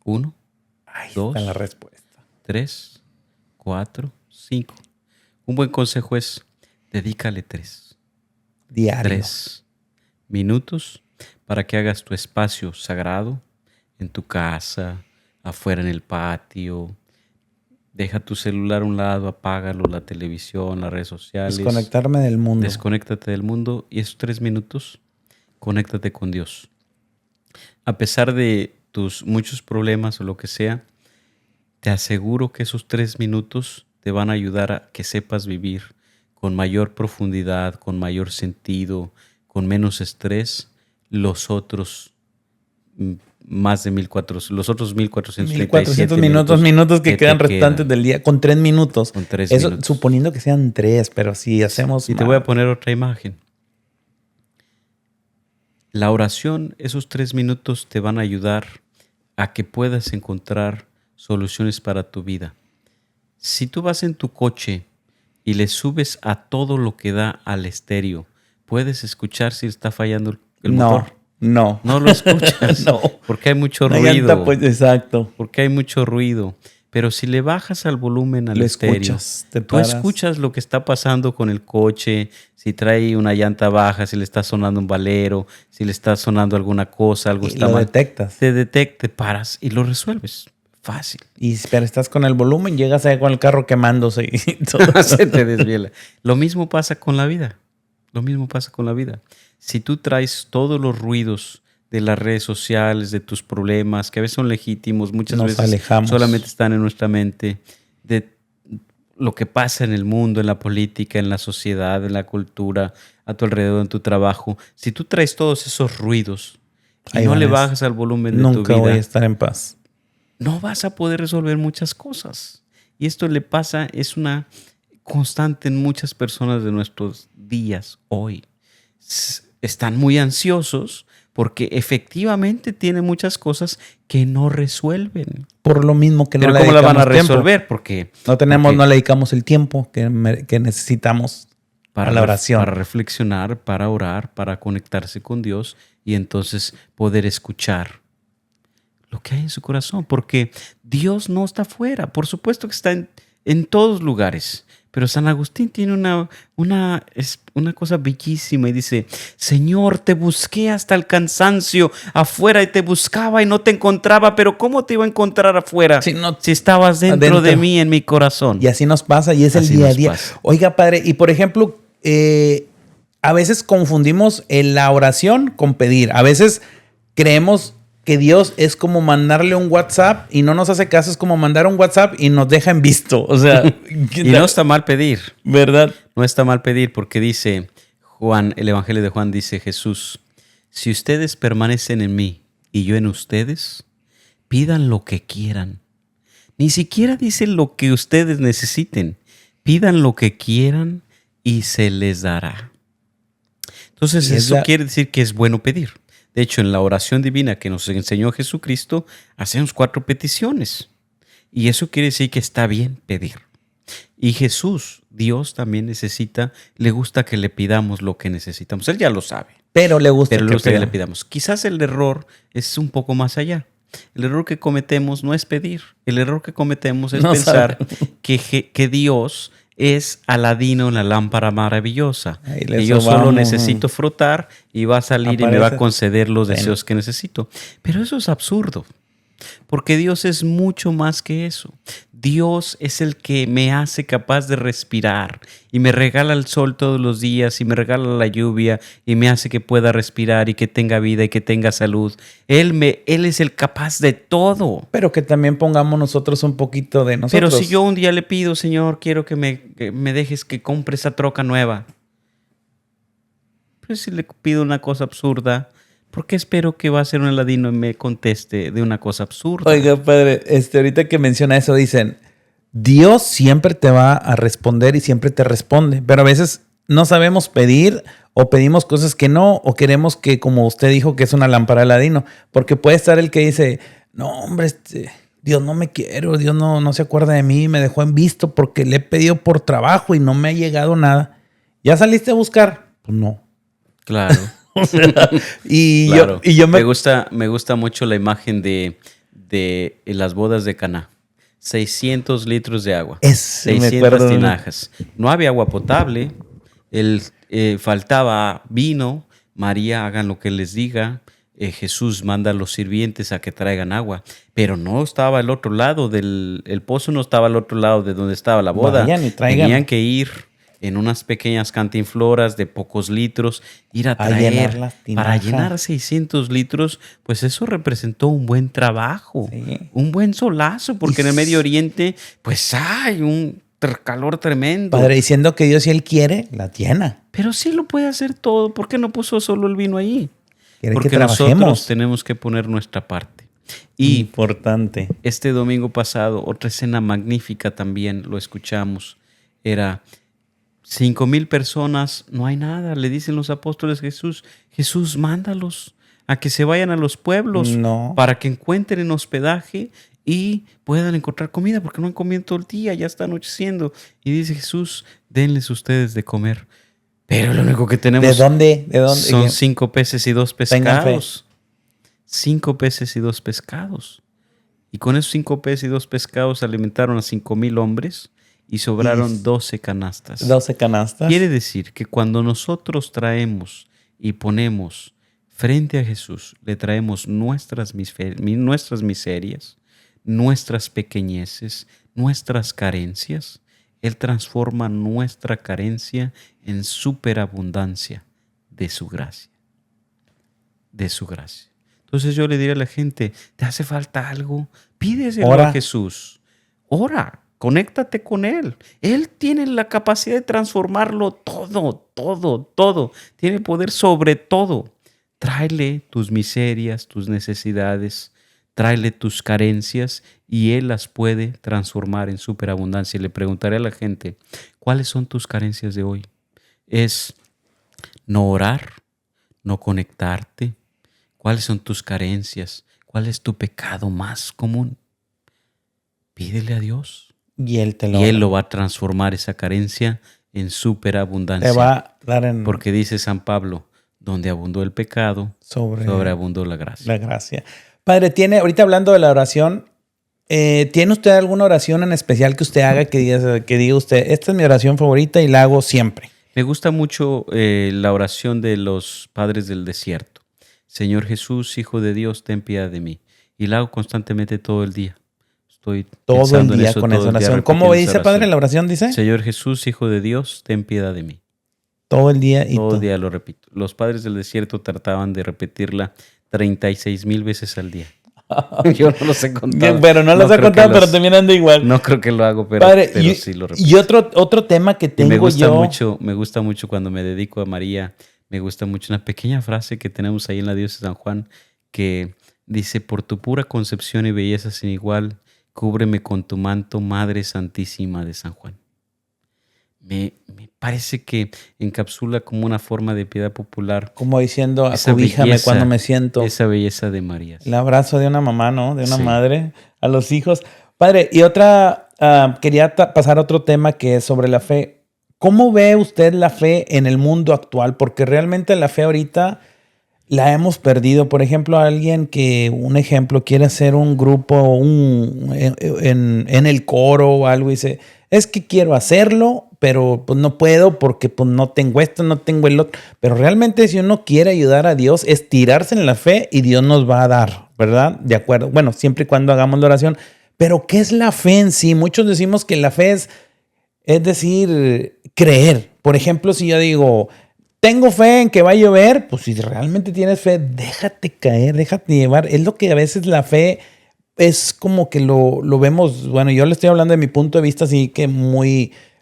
1, Ahí 2, está la respuesta. 3, 4, 5. Un buen consejo es, dedícale 3 Diario. minutos para que hagas tu espacio sagrado en tu casa, afuera en el patio. Deja tu celular a un lado, apágalo, la televisión, las redes sociales. Desconectarme del mundo. Desconéctate del mundo y esos 3 minutos, conéctate con Dios. A pesar de tus muchos problemas o lo que sea, te aseguro que esos 3 minutos te van a ayudar a que sepas vivir con mayor profundidad, con mayor sentido, con menos estrés, los otros más de 1400, los otros 1437 minutos que quedan te restantes del día, con 3 minutos. Con 3 Eso, minutos. suponiendo que sean 3, pero si hacemos Y te voy a poner otra imagen. La oración, esos 3 minutos te van a ayudar a que puedas encontrar soluciones para tu vida. Si tú vas en tu coche y le subes a todo lo que da al estéreo, ¿puedes escuchar si está fallando el motor? No. No lo escuchas. No. Porque hay mucho La ruido. llanta, pues, exacto. Porque hay mucho ruido. Pero si le bajas al volumen al Lo estéreo, escuchas, te tú paras. escuchas lo que está pasando con el coche, si trae una llanta baja, si le está sonando un valero, si le está sonando alguna cosa, algo Y está lo mal. detectas. Te paras y lo resuelves. Fácil. Pero estás con el volumen, llegas ahí con el carro quemándose y todo. Se te desviela. Lo mismo pasa con la vida. Lo mismo pasa con la vida. Si tú traes todos los ruidos de las redes sociales, de tus problemas, que a veces son legítimos, muchas Nos veces alejamos. solamente están en nuestra mente, de lo que pasa en el mundo, en la política, en la sociedad, en la cultura, a tu alrededor, en tu trabajo. Si tú traes todos esos ruidos y Ahí no le van, bajas al volumen de tu nunca voy a vida, estar en paz. no vas a poder resolver muchas cosas. Y esto le pasa, es una constante en muchas personas de nuestros días hoy. Están muy ansiosos porque efectivamente tienen muchas cosas que no resuelven. Por lo mismo que no Pero le ¿cómo la van a dedicamos tiempo. resolver? Porque No le dedicamos el tiempo que necesitamos a la oración. Para reflexionar, para orar, para conectarse con Dios y entonces poder escuchar lo que hay en su corazón. Porque Dios no está afuera. Por supuesto que está en todos lugares. Pero San Agustín tiene una cosa bellísima y dice, Señor, te busqué hasta el cansancio afuera y te buscaba y no te encontraba, pero ¿cómo te iba a encontrar afuera si estabas dentro de mí en mi corazón? Y así nos pasa y es el día a día. Pasa. Oiga, padre, y por ejemplo, a veces confundimos la oración con pedir. A veces creemos que Dios es como mandarle un WhatsApp y no nos hace caso, es como mandar un WhatsApp y nos deja en visto. O sea, y no está mal pedir. ¿Verdad? No está mal pedir porque dice Juan, el Evangelio de Juan dice Jesús, si ustedes permanecen en mí y yo en ustedes, pidan lo que quieran. Ni siquiera dice lo que ustedes necesiten. Pidan lo que quieran y se les dará. Entonces eso quiere decir que es bueno pedir. De hecho, en la oración divina que nos enseñó Jesucristo, hacemos 4 peticiones. Y eso quiere decir que está bien pedir. Y Jesús Dios también le gusta que le pidamos lo que necesitamos. Él ya lo sabe. Pero le gusta, que le pidamos. Quizás el error es un poco más allá. El error que cometemos no es pedir. El error que cometemos es pensar que Dios es Aladino en la lámpara maravillosa. Y yo solo necesito frotar y va a salir y me va a conceder los deseos que necesito. Pero eso es absurdo. Porque Dios es mucho más que eso. Dios es el que me hace capaz de respirar y me regala el sol todos los días y me regala la lluvia y me hace que pueda respirar y que tenga vida y que tenga salud. Él es el capaz de todo. Pero que también pongamos nosotros un poquito de nosotros. Pero si yo un día le pido, Señor, quiero que me dejes que compre esa troca nueva. Pero si le pido una cosa absurda, ¿por qué espero que va a ser un Aladino y me conteste de una cosa absurda? Oiga, padre, ahorita que menciona eso, dicen, Dios siempre te va a responder y siempre te responde, pero a veces no sabemos pedir o pedimos cosas que no, o queremos que, como usted dijo, que es una lámpara de Aladino, porque puede estar el que dice, no, hombre, Dios no me quiere, Dios no se acuerda de mí, me dejó en visto porque le he pedido por trabajo y no me ha llegado nada. ¿Ya saliste a buscar? Pues no. Claro. Claro. Me gusta mucho la imagen de las bodas de Caná. 600 litros de agua. 600 tinajas. No había agua potable. Faltaba vino. María, hagan lo que les diga. Jesús manda a los sirvientes a que traigan agua. Pero no estaba al otro lado el pozo, no estaba al otro lado de donde estaba la boda. Tenían que ir en unas pequeñas cantinfloras de pocos litros, ir a traer para llenar 600 litros, pues eso representó un buen trabajo, un buen solazo, porque en el Medio Oriente pues hay un calor tremendo. Padre, diciendo que Dios, si Él quiere, la llena. Pero sí lo puede hacer todo. ¿Por qué no puso solo el vino ahí? Porque que nosotros tenemos que poner nuestra parte. Y importante. Este domingo pasado, otra escena magnífica también, lo escuchamos, era 5,000 personas, no hay nada. Le dicen los apóstoles Jesús, mándalos a que se vayan a los pueblos para que encuentren hospedaje y puedan encontrar comida, porque no han comido todo el día, ya está anocheciendo. Y dice Jesús, denles ustedes de comer. Pero lo único que tenemos... ¿De dónde? Son 5 peces y 2 pescados. 5 peces y 2 pescados. Y con esos 5 peces y 2 pescados alimentaron a 5,000 hombres. Y sobraron 12 canastas. 12 canastas. Quiere decir que cuando nosotros traemos y ponemos frente a Jesús, le traemos nuestras miserias, nuestras pequeñeces, nuestras carencias, Él transforma nuestra carencia en superabundancia de su gracia. De su gracia. Entonces yo le diré a la gente, ¿te hace falta algo? Pídeselo a Jesús. Ora. Conéctate con Él. Él tiene la capacidad de transformarlo todo. Tiene poder sobre todo. Tráele tus miserias, tus necesidades, tráele tus carencias y Él las puede transformar en superabundancia. Y le preguntaré a la gente, ¿cuáles son tus carencias de hoy? ¿Es no orar? ¿No conectarte? ¿Cuáles son tus carencias? ¿Cuál es tu pecado más común? Pídele a Dios. Y Él lo va a transformar esa carencia en superabundancia. Te va a dar porque dice San Pablo, donde abundó el pecado, sobreabundó la gracia. La gracia. Padre, ahorita hablando de la oración, ¿tiene usted alguna oración en especial que usted haga que diga usted, esta es mi oración favorita y la hago siempre? Me gusta mucho la oración de los padres del desierto. Señor Jesús, Hijo de Dios, ten piedad de mí. Y la hago constantemente todo el día. Estoy todo el día con esa oración. ¿Cómo dice, Padre, la oración? Dice: Señor Jesús, Hijo de Dios, ten piedad de mí. Todo el día y todo el día lo repito. Los padres del desierto trataban de repetirla 36,000 veces al día. Yo no los he contado. Pero no los he contado, pero también ando igual. No creo que lo hago, pero, Padre, pero sí lo repito. Y otro tema que tengo me gusta mucho cuando me dedico a María, me gusta mucho una pequeña frase que tenemos ahí en la diócesis de San Juan que dice: por tu pura concepción y belleza sin igual, cúbreme con tu manto, Madre Santísima de San Juan. Me parece que encapsula como una forma de piedad popular. Como diciendo, acobíjame cuando me siento. Esa belleza de María. El abrazo de una mamá, ¿no? De una madre a los hijos. Padre, y quería pasar a otro tema que es sobre la fe. ¿cómo ve usted la fe en el mundo actual? Porque realmente la fe ahorita la hemos perdido. Por ejemplo, alguien que, un ejemplo, quiere hacer un grupo en el coro o algo y dice, es que quiero hacerlo, pero pues no puedo porque pues no tengo esto, no tengo el otro. Pero realmente si uno quiere ayudar a Dios, es tirarse en la fe y Dios nos va a dar, ¿verdad? De acuerdo. Bueno, siempre y cuando hagamos la oración. Pero ¿qué es la fe en sí? Muchos decimos que la fe es decir, creer. Por ejemplo, si yo digo, tengo fe en que va a llover, pues si realmente tienes fe, déjate caer, déjate llevar. Es lo que a veces la fe es como que lo vemos, bueno, yo le estoy hablando de mi punto de vista, así que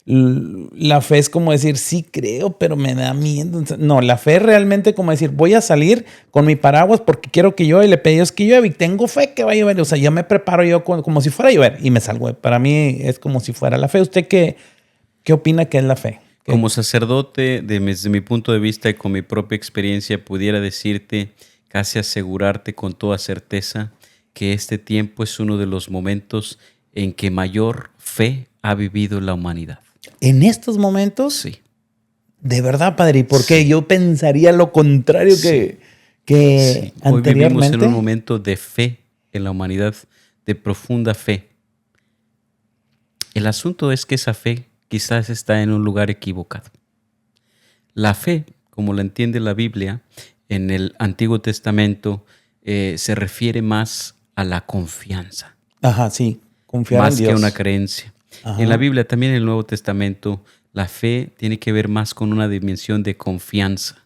la fe es como decir, sí creo, pero me da miedo. No, la fe es realmente como decir, voy a salir con mi paraguas porque quiero que llueva y le pedí a Dios que llueva y tengo fe que va a llover. O sea, yo me preparo yo como si fuera a llover y me salgo. Para mí es como si fuera la fe. ¿Usted qué opina que es la fe? Como sacerdote, desde mi punto de vista y con mi propia experiencia, pudiera decirte, casi asegurarte con toda certeza, que este tiempo es uno de los momentos en que mayor fe ha vivido la humanidad. ¿En estos momentos? Sí. De verdad, padre. ¿Y por qué? Sí. Yo pensaría lo contrario Sí. que Sí. Hoy vivimos en un momento de fe en la humanidad, de profunda fe. El asunto es que esa fe quizás está en un lugar equivocado. La fe, como la entiende la Biblia, en el Antiguo Testamento se refiere más a la confianza. Ajá, sí. Confiar en Dios. Más que una creencia. Ajá. En la Biblia, también en el Nuevo Testamento, la fe tiene que ver más con una dimensión de confianza.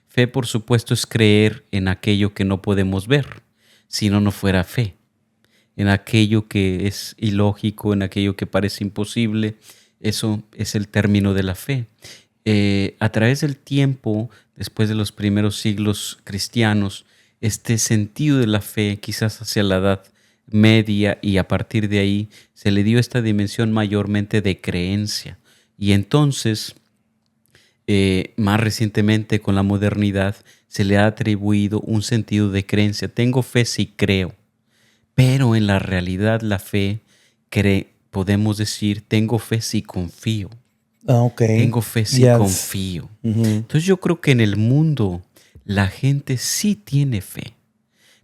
Fe, por supuesto, es creer en aquello que no podemos ver, si no fuera fe. En aquello que es ilógico, en aquello que parece imposible. Eso es el término de la fe. A través del tiempo, después de los primeros siglos cristianos, este sentido de la fe, quizás hacia la Edad Media, y a partir de ahí se le dio esta dimensión mayormente de creencia. Y entonces, más recientemente con la modernidad, se le ha atribuido un sentido de creencia. Tengo fe si creo, pero en la realidad la fe podemos decir, tengo fe si confío. Okay. Tengo fe si confío. Entonces yo creo que en el mundo la gente sí tiene fe,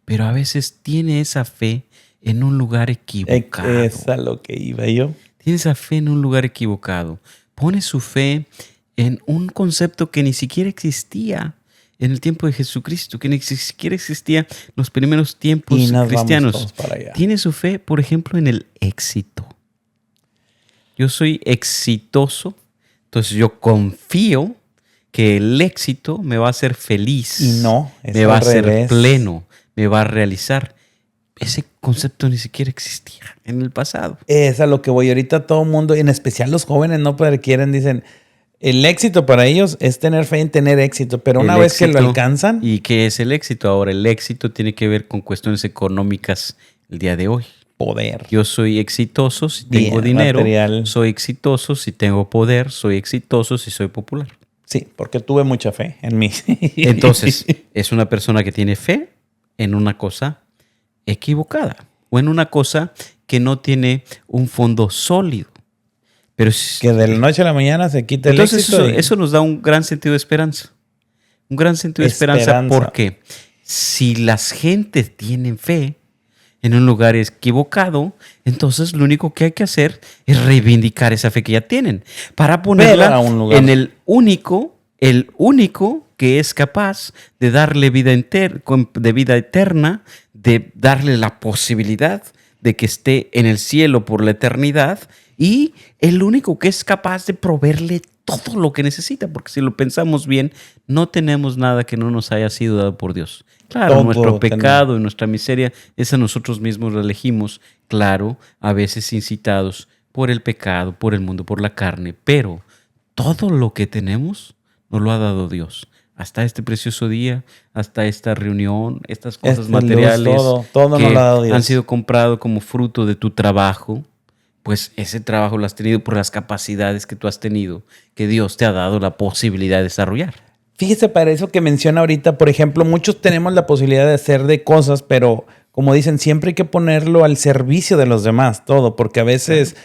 pero a veces tiene esa fe en un lugar equivocado. Es a lo que iba yo. Tiene esa fe en un lugar equivocado. Pone su fe en un concepto que ni siquiera existía en el tiempo de Jesucristo, que ni siquiera existía en los primeros tiempos cristianos. Tiene su fe, por ejemplo, en el éxito. Yo soy exitoso, entonces yo confío que el éxito me va a hacer feliz. Y no, me va a hacer pleno, me va a realizar. Ese concepto ni siquiera existía en el pasado. Es a lo que voy. Ahorita todo el mundo, en especial los jóvenes, no quieren, dicen, el éxito para ellos es tener fe en tener éxito, pero una vez que lo alcanzan... ¿Y qué es el éxito ahora? El éxito tiene que ver con cuestiones económicas el día de hoy. Poder. Yo soy exitoso si tengo dinero, material. Soy exitoso si tengo poder, soy exitoso si soy popular. Sí, porque tuve mucha fe en mí. Entonces, es una persona que tiene fe en una cosa equivocada o en una cosa que no tiene un fondo sólido. Pero que de la noche a la mañana se quita el éxito. Entonces eso nos da un gran sentido de esperanza. Un gran sentido de esperanza porque si las gentes tienen fe en un lugar equivocado, entonces lo único que hay que hacer es reivindicar esa fe que ya tienen para ponerla en el único que es capaz de darle vida eterna, de darle la posibilidad de que esté en el cielo por la eternidad, y el único que es capaz de proveerle todo lo que necesita, porque si lo pensamos bien, no tenemos nada que no nos haya sido dado por Dios. Claro, todo nuestro pecado y nuestra miseria, esa nosotros mismos la elegimos, claro, a veces incitados por el pecado, por el mundo, por la carne, pero todo lo que tenemos nos lo ha dado Dios. Hasta este precioso día, hasta esta reunión, estas cosas materiales todo que nos lo ha dado Dios. Han sido comprados como fruto de tu trabajo, pues ese trabajo lo has tenido por las capacidades que tú has tenido, que Dios te ha dado la posibilidad de desarrollar. Fíjese, para eso que menciona ahorita, por ejemplo, muchos tenemos la posibilidad de hacer de cosas, pero como dicen, siempre hay que ponerlo al servicio de los demás, todo, porque a veces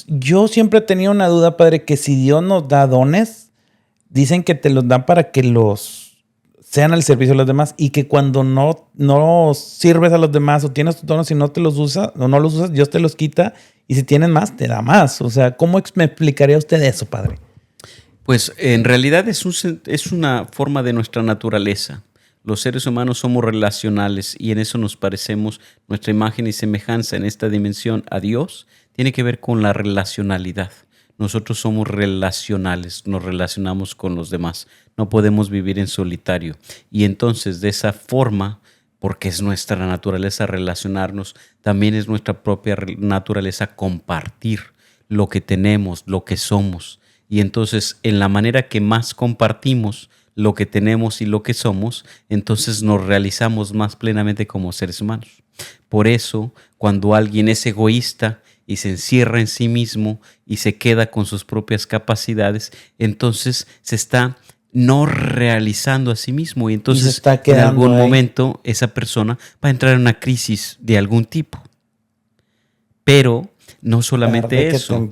Yo siempre he tenido una duda, Padre, que si Dios nos da dones, dicen que te los dan para que los sean al servicio de los demás y que cuando no sirves a los demás o tienes tus dones y no te los usas o no los usas, Dios te los quita y si tienes más, te da más. O sea, ¿cómo me explicaría usted eso, Padre? Pues en realidad es una forma de nuestra naturaleza. Los seres humanos somos relacionales y en eso nos parecemos, nuestra imagen y semejanza en esta dimensión a Dios tiene que ver con la relacionalidad. Nosotros somos relacionales, nos relacionamos con los demás, no podemos vivir en solitario. Y entonces de esa forma, porque es nuestra naturaleza relacionarnos, también es nuestra propia naturaleza compartir lo que tenemos, lo que somos. Y entonces en la manera que más compartimos lo que tenemos y lo que somos, entonces nos realizamos más plenamente como seres humanos. Por eso, cuando alguien es egoísta y se encierra en sí mismo y se queda con sus propias capacidades, entonces se está no realizando a sí mismo y entonces en algún momento esa persona va a entrar en una crisis de algún tipo. Pero no solamente eso.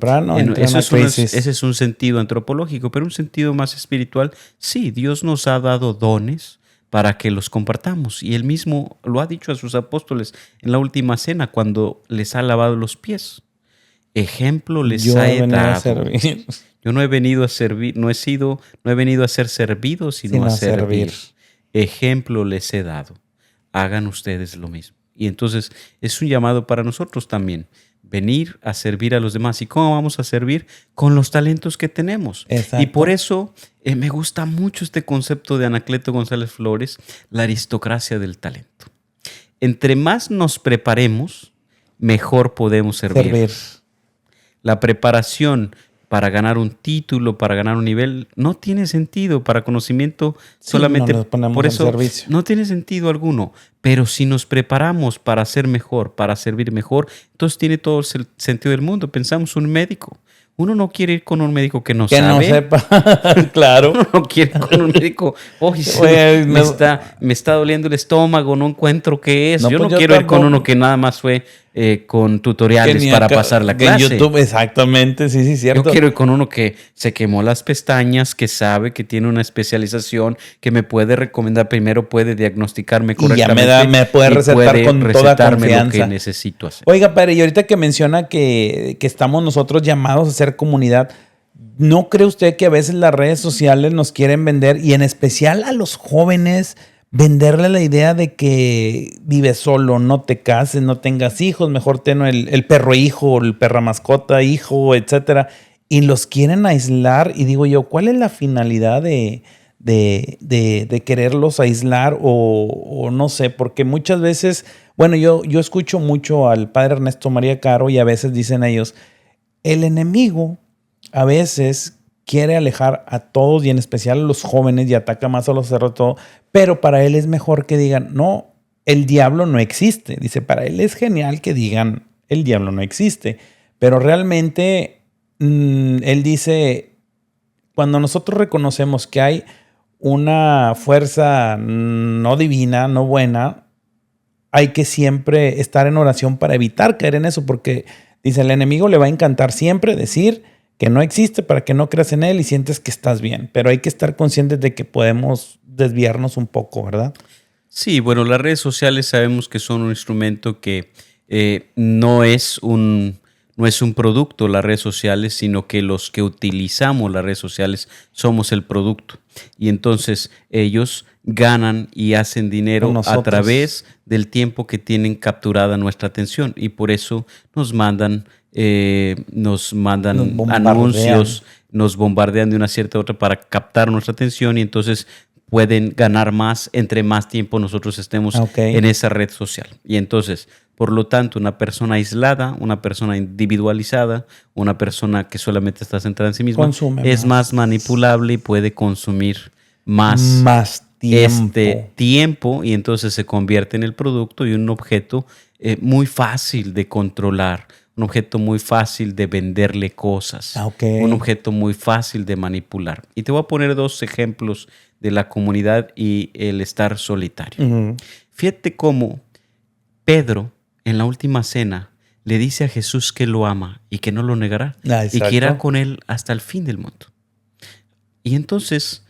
Ese es un sentido antropológico, pero un sentido más espiritual. Sí, Dios nos ha dado dones para que los compartamos. Y Él mismo lo ha dicho a sus apóstoles en la última cena cuando les ha lavado los pies. Ejemplo les he dado. Yo no he venido a servir, no he venido a ser servido, sino a servir. Ejemplo les he dado. Hagan ustedes lo mismo. Y entonces es un llamado para nosotros también. Venir a servir a los demás. ¿Y cómo vamos a servir? Con los talentos que tenemos. Exacto. Y por eso me gusta mucho este concepto de Anacleto González Flores, la aristocracia del talento. Entre más nos preparemos, mejor podemos servir. La preparación para ganar un título, para ganar un nivel, no tiene sentido. Para conocimiento solamente por eso no tiene sentido alguno. Pero si nos preparamos para ser mejor, para servir mejor, entonces tiene todo el sentido del mundo. Pensamos un médico. Uno no quiere ir con un médico que no sabe. Que no sepa, claro. Uno no quiere ir con un médico, me está doliendo el estómago, no encuentro qué es. Yo no quiero ir con uno que nada más fue con tutoriales para pasar la clase. En YouTube, exactamente, sí, cierto. Yo quiero ir con uno que se quemó las pestañas, que sabe, que tiene una especialización, que me puede recomendar primero, puede diagnosticarme correctamente. Y ya me puede recetar con toda confianza lo que necesito hacer. Oiga, padre, y ahorita que menciona que estamos nosotros llamados a ser comunidad, ¿no cree usted que a veces las redes sociales nos quieren vender, y en especial a los jóvenes, venderle la idea de que vives solo, no te cases, no tengas hijos, mejor ten el perro hijo, el perra mascota hijo, etcétera? Y los quieren aislar, y digo yo, ¿cuál es la finalidad de quererlos aislar o no sé? Porque muchas veces, bueno, yo escucho mucho al padre Ernesto María Caro y a veces dicen ellos, el enemigo a veces quiere alejar a todos y en especial a los jóvenes y ataca más a los cerros, todo, pero para él es mejor que digan, no, el diablo no existe. Dice, para él es genial que digan, el diablo no existe, pero realmente él dice, cuando nosotros reconocemos que hay una fuerza no divina, no buena, hay que siempre estar en oración para evitar caer en eso, porque dice, el enemigo le va a encantar siempre decir que no existe para que no creas en él y sientes que estás bien, pero hay que estar conscientes de que podemos desviarnos un poco, ¿verdad? Sí, bueno, las redes sociales sabemos que son un instrumento que no es un producto, las redes sociales, sino que los que utilizamos las redes sociales somos el producto. Y entonces ellos ganan y hacen dinero a través del tiempo que tienen capturada nuestra atención. Y por eso nos mandan anuncios, nos bombardean de una cierta otra para captar nuestra atención y entonces pueden ganar más entre más tiempo nosotros estemos en esa red social. Y entonces, por lo tanto, una persona aislada, una persona individualizada, una persona que solamente está centrada en sí misma, es más manipulable y puede consumir más tiempo y entonces se convierte en el producto y un objeto muy fácil de controlar, un objeto muy fácil de venderle cosas, un objeto muy fácil de manipular. Y te voy a poner 2 ejemplos de la comunidad y el estar solitario. Fíjate cómo Pedro en la última cena le dice a Jesús que lo ama y que no lo negará y que irá con él hasta el fin del mundo. Y entonces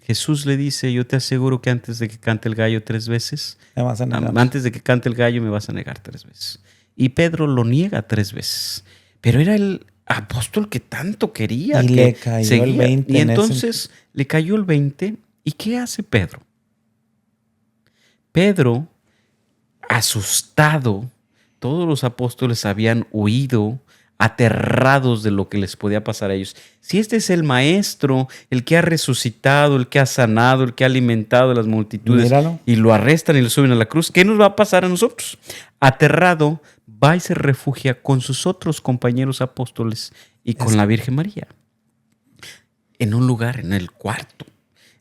Jesús le dice, yo te aseguro que antes de que cante el gallo 3 veces, antes de que cante el gallo me vas a negar 3 veces. Y Pedro lo niega 3 veces. Pero era el apóstol que tanto quería. Y que le cayó seguía. el 20. Y entonces le cayó el 20. ¿Y qué hace Pedro? Pedro, asustado, todos los apóstoles habían huido, aterrados de lo que les podía pasar a ellos. Si este es el maestro, el que ha resucitado, el que ha sanado, el que ha alimentado a las multitudes, míralo, y lo arrestan y lo suben a la cruz, ¿qué nos va a pasar a nosotros? Aterrado, va y se refugia con sus otros compañeros apóstoles y con la Virgen María. En un lugar, en el cuarto.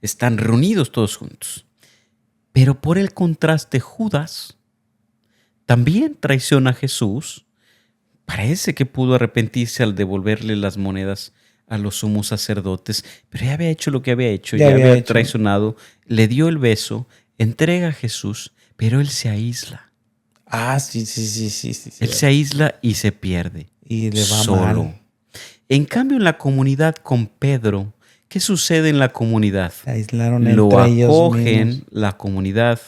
Están reunidos todos juntos. Pero por el contraste, Judas también traiciona a Jesús. Parece que pudo arrepentirse al devolverle las monedas a los sumos sacerdotes, pero ya había hecho lo que había hecho, ya había traicionado, le dio el beso, entrega a Jesús, pero él se aísla. Sí. Él se aísla y se pierde. Y le va solo. Mal. En cambio, en la comunidad con Pedro, ¿qué sucede en la comunidad? Se aislaron lo entre ellos acogen mismos. La comunidad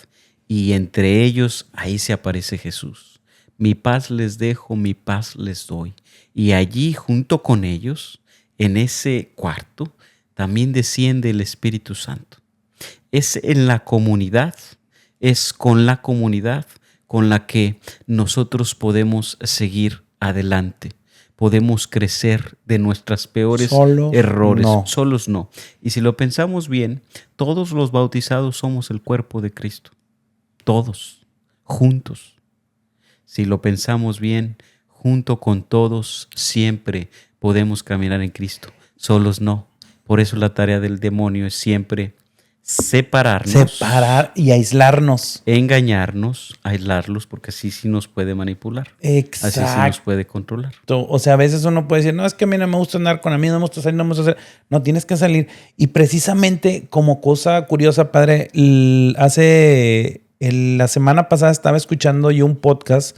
y entre ellos ahí se aparece Jesús. Mi paz les dejo, mi paz les doy. Y allí, junto con ellos, en ese cuarto, también desciende el Espíritu Santo. Es en la comunidad, es con la comunidad con la que nosotros podemos seguir adelante. Podemos crecer de nuestros peores errores. No. Solos no. Y si lo pensamos bien, todos los bautizados somos el cuerpo de Cristo. Todos, juntos. Si lo pensamos bien, junto con todos siempre podemos caminar en Cristo. Solos no. Por eso la tarea del demonio es siempre separarnos. Separar y aislarnos. Engañarnos, aislarlos, porque así sí nos puede manipular. Exacto. Así sí nos puede controlar. O sea, a veces uno puede decir, no, es que a mí no me gusta andar con amigos, no me gusta salir, no me gusta hacer. No, tienes que salir. Y precisamente como cosa curiosa, padre, la semana pasada estaba escuchando yo un podcast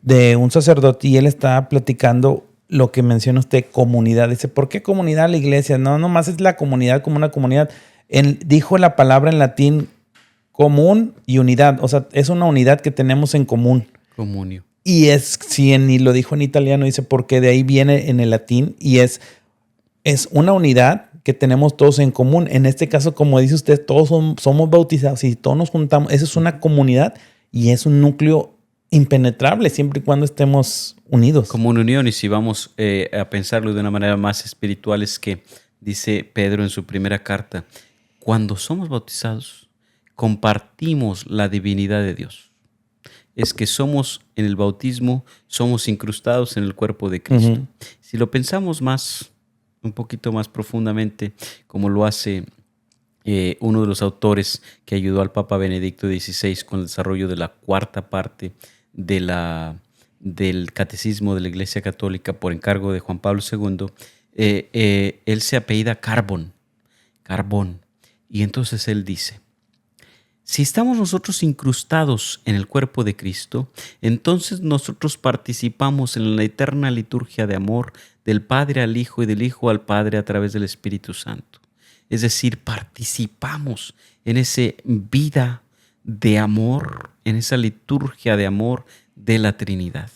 de un sacerdote y él estaba platicando lo que menciona usted, comunidad. Dice, ¿por qué comunidad la iglesia? No, nomás es la comunidad como una comunidad. Dijo la palabra en latín común y unidad. O sea, es una unidad que tenemos en común. Comunio. Y y lo dijo en italiano, dice, porque de ahí viene en el latín y es una unidad que tenemos todos en común. En este caso, como dice usted, todos somos bautizados y todos nos juntamos. Esa es una comunidad y es un núcleo impenetrable siempre y cuando estemos unidos. Como una unión, y si vamos a pensarlo de una manera más espiritual, es que dice Pedro en su primera carta, cuando somos bautizados, compartimos la divinidad de Dios. Es que somos, en el bautismo, somos incrustados en el cuerpo de Cristo. Uh-huh. Si lo pensamos un poquito más profundamente, como lo hace uno de los autores que ayudó al Papa Benedicto XVI con el desarrollo de la 4ª parte del Catecismo de la Iglesia Católica por encargo de Juan Pablo II, él se apellida Carbón. Y entonces él dice, si estamos nosotros incrustados en el cuerpo de Cristo, entonces nosotros participamos en la eterna liturgia de amor del Padre al Hijo y del Hijo al Padre a través del Espíritu Santo. Es decir, participamos en esa vida de amor, en esa liturgia de amor de la Trinidad.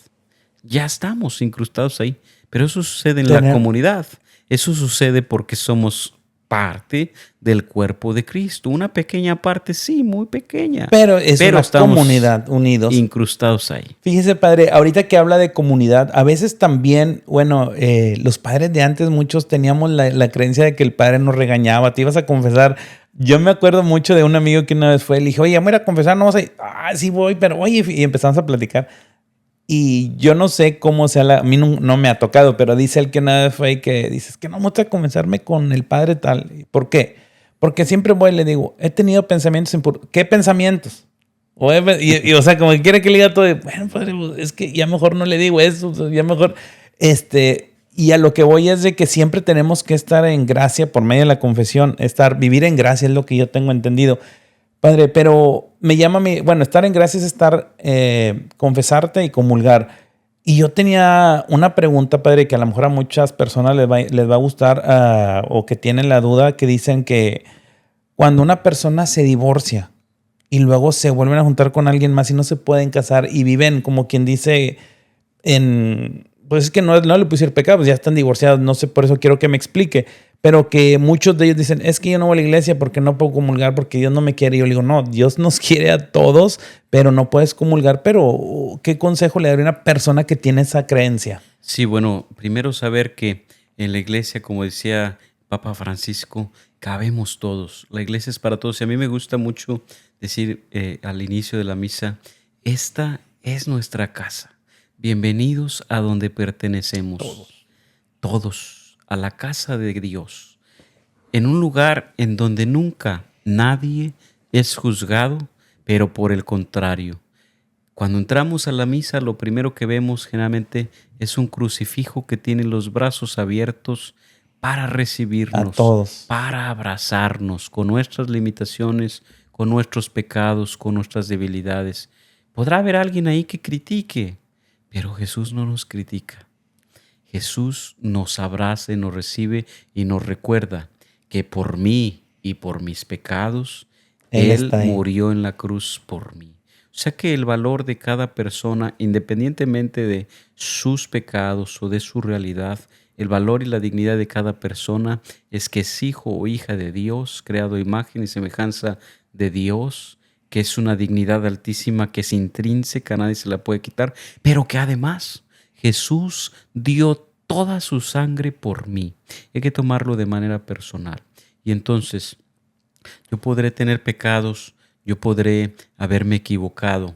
Ya estamos incrustados ahí, pero eso sucede en la comunidad. Eso sucede porque somos parte del cuerpo de Cristo. Una pequeña parte, sí, muy pequeña. Pero una comunidad, unidos. Incrustados ahí. Fíjese, padre, ahorita que habla de comunidad, a veces también, los padres de antes, muchos teníamos la creencia de que el padre nos regañaba, te ibas a confesar. Yo me acuerdo mucho de un amigo que una vez fue, le dije, oye, vamos a ir a confesar, no vas a ir. Sí voy, pero oye, y empezamos a platicar. Y yo no sé cómo sea, a mí no me ha tocado, pero dice él que una vez fue y que dices que no me gusta confesarme con el padre tal. ¿Por qué? Porque siempre voy y le digo, he tenido pensamientos impuros. ¿Qué pensamientos? O sea, como que quiere que le diga todo, bueno, padre, es que ya mejor no le digo eso, ya mejor, y a lo que voy es de que siempre tenemos que estar en gracia por medio de la confesión, vivir en gracia es lo que yo tengo entendido. Padre, pero estar en gracia es confesarte y comulgar. Y yo tenía una pregunta, padre, que a lo mejor a muchas personas les va a gustar, o que tienen la duda, que dicen que cuando una persona se divorcia y luego se vuelven a juntar con alguien más y no se pueden casar y viven como quien dice pues es que no le puse el pecado, pues ya están divorciados, no sé, por eso quiero que me explique, pero que muchos de ellos dicen, es que yo no voy a la iglesia porque no puedo comulgar, porque Dios no me quiere. Y yo le digo, no, Dios nos quiere a todos, pero no puedes comulgar. Pero, ¿qué consejo le daría a una persona que tiene esa creencia? Sí, bueno, primero saber que en la iglesia, como decía Papa Francisco, cabemos todos. La iglesia es para todos. Y a mí me gusta mucho decir al inicio de la misa, esta es nuestra casa. Bienvenidos a donde pertenecemos. Todos, a la casa de Dios. En un lugar en donde nunca nadie es juzgado, pero por el contrario. Cuando entramos a la misa, lo primero que vemos generalmente es un crucifijo que tiene los brazos abiertos para recibirnos, A todos. para abrazarnos con nuestras limitaciones, con nuestros pecados, con nuestras debilidades. Podrá haber alguien ahí que critique, pero Jesús no nos critica. Jesús nos abraza y nos recibe y nos recuerda que por mí y por mis pecados, Él murió en la cruz por mí. O sea que el valor de cada persona, independientemente de sus pecados o de su realidad, el valor y la dignidad de cada persona es que es hijo o hija de Dios, creado a imagen y semejanza de Dios, que es una dignidad altísima, que es intrínseca, nadie se la puede quitar, pero que además Jesús dio toda su sangre por mí. Hay que tomarlo de manera personal. Y entonces, yo podré tener pecados, yo podré haberme equivocado,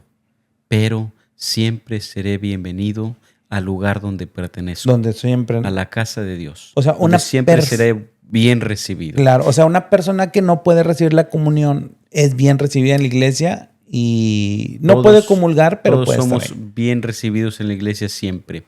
pero siempre seré bienvenido al lugar donde pertenezco. Donde siempre. A la casa de Dios. O sea, siempre seré bien recibido. Claro, o sea, una persona que no puede recibir la comunión es bien recibida en la iglesia y no puede comulgar, pero todos puede somos estar ahí. Bien recibidos en la iglesia siempre.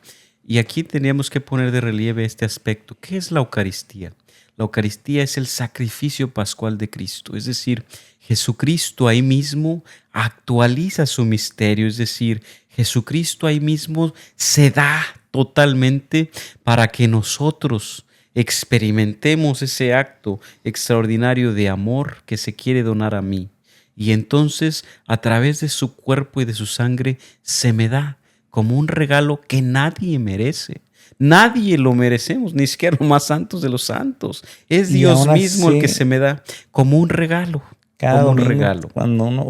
Y aquí teníamos que poner de relieve este aspecto. ¿Qué es la Eucaristía? La Eucaristía es el sacrificio pascual de Cristo, es decir, Jesucristo ahí mismo actualiza su misterio, es decir, Jesucristo ahí mismo se da totalmente para que nosotros experimentemos ese acto extraordinario de amor que se quiere donar a mí. Y entonces, a través de su cuerpo y de su sangre, se me da como un regalo que nadie merece. Nadie lo merecemos, ni siquiera los más santos de los santos. Es Dios mismo el que se me da como un regalo. Cada como un domingo, regalo.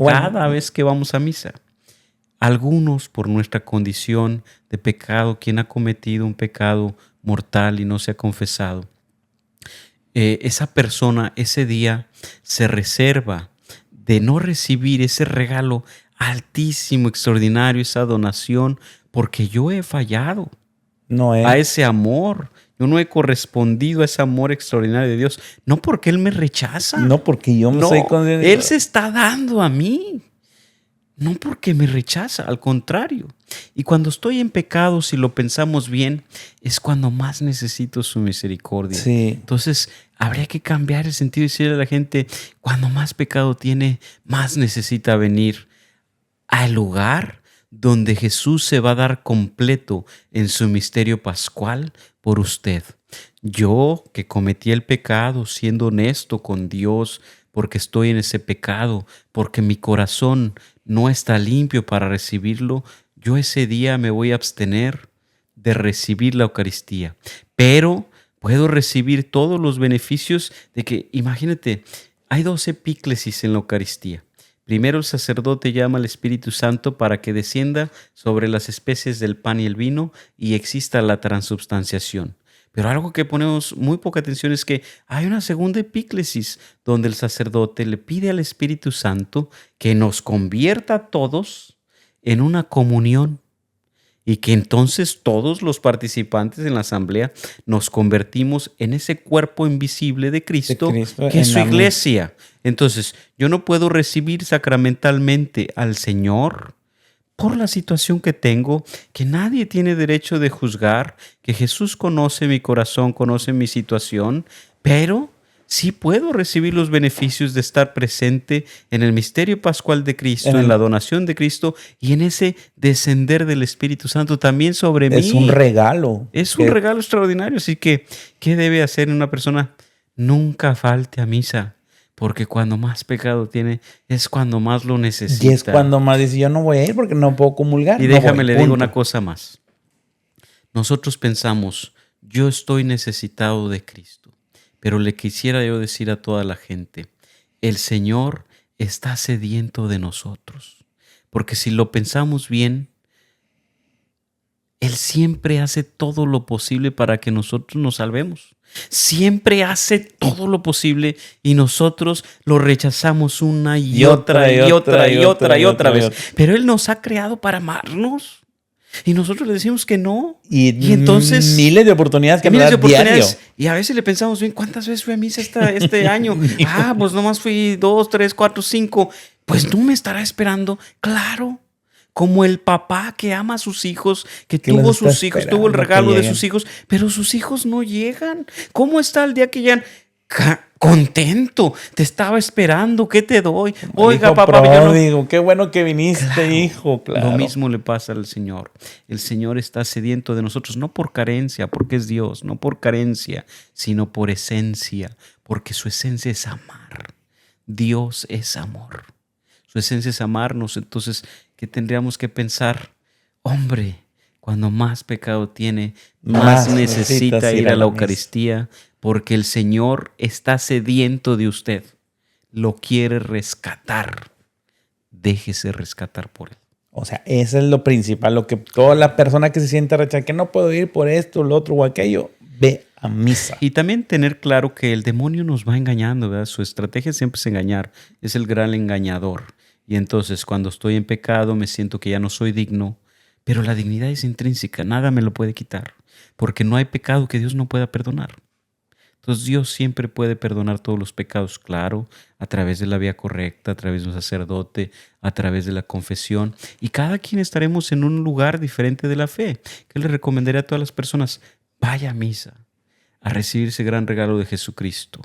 Cada vez que vamos a misa. Algunos, por nuestra condición de pecado, quien ha cometido un pecado mortal y no se ha confesado, esa persona ese día se reserva de no recibir ese regalo altísimo, extraordinario, esa donación, porque yo he fallado a ese amor. Yo no he correspondido a ese amor extraordinario de Dios. No porque Él me rechaza. No porque yo me soy condenado. Él se está dando a mí. No porque me rechaza, al contrario. Y cuando estoy en pecado, si lo pensamos bien, es cuando más necesito su misericordia. Sí. Entonces, habría que cambiar el sentido y decirle a la gente, cuando más pecado tiene, más necesita venir al lugar donde Jesús se va a dar completo en su misterio pascual por usted. Yo, que cometí el pecado, siendo honesto con Dios, porque estoy en ese pecado, porque mi corazón no está limpio para recibirlo, yo ese día me voy a abstener de recibir la Eucaristía. Pero puedo recibir todos los beneficios de que, imagínate, hay 2 epíclesis en la Eucaristía. Primero el sacerdote llama al Espíritu Santo para que descienda sobre las especies del pan y el vino y exista la transubstanciación. Pero algo que ponemos muy poca atención es que hay una segunda epíclesis donde el sacerdote le pide al Espíritu Santo que nos convierta a todos en una comunión y que entonces todos los participantes en la asamblea nos convertimos en ese cuerpo invisible de Cristo que es su iglesia. Entonces, yo no puedo recibir sacramentalmente al Señor por la situación que tengo, que nadie tiene derecho de juzgar, que Jesús conoce mi corazón, conoce mi situación, pero sí puedo recibir los beneficios de estar presente en el misterio pascual de Cristo, en la donación de Cristo y en ese descender del Espíritu Santo también sobre mí. Es un regalo. Es un regalo extraordinario. Así que, ¿qué debe hacer una persona? Nunca falte a misa. Porque cuando más pecado tiene, es cuando más lo necesita. Y es cuando más dice, yo no voy a ir porque no puedo comulgar. Y déjame, le digo una cosa más. Nosotros pensamos, yo estoy necesitado de Cristo. Pero le quisiera yo decir a toda la gente, el Señor está sediento de nosotros. Porque si lo pensamos bien, Él siempre hace todo lo posible para que nosotros nos salvemos. Siempre hace todo lo posible y nosotros lo rechazamos una y otra vez. Pero Él nos ha creado para amarnos y nosotros le decimos que no. Y entonces miles de oportunidades que nos da diario. Y a veces le pensamos bien, ¿cuántas veces fui a misa este año? Pues nomás fui 2, 3, 4, 5. Pues no me estará esperando. Claro. Como el papá que ama a sus hijos, que tuvo sus hijos, tuvo el regalo de sus hijos, pero sus hijos no llegan. ¿Cómo está el día que llegan? Contento, te estaba esperando, ¿qué te doy? Oiga, papá, digo, qué bueno que viniste, claro, hijo. Claro. Lo mismo le pasa al Señor. El Señor está sediento de nosotros, no por carencia, porque es Dios, no por carencia, sino por esencia, porque su esencia es amar. Dios es amor. Su esencia es amarnos. Entonces, ¿qué tendríamos que pensar? Hombre, cuando más pecado tiene, más necesita ir a la Eucaristía, porque el Señor está sediento de usted. Lo quiere rescatar. Déjese rescatar por Él. O sea, eso es lo principal, lo que toda la persona que se siente rechazada, que no puedo ir por esto, lo otro o aquello, ve a misa. Y también tener claro que el demonio nos va engañando, ¿verdad? Su estrategia siempre es engañar, es el gran engañador. Y entonces cuando estoy en pecado me siento que ya no soy digno, pero la dignidad es intrínseca, nada me lo puede quitar, porque no hay pecado que Dios no pueda perdonar. Entonces Dios siempre puede perdonar todos los pecados, claro, a través de la vía correcta, a través de un sacerdote, a través de la confesión. Y cada quien estaremos en un lugar diferente de la fe. ¿Qué le recomendaría a todas las personas? Vaya a misa, a recibir ese gran regalo de Jesucristo.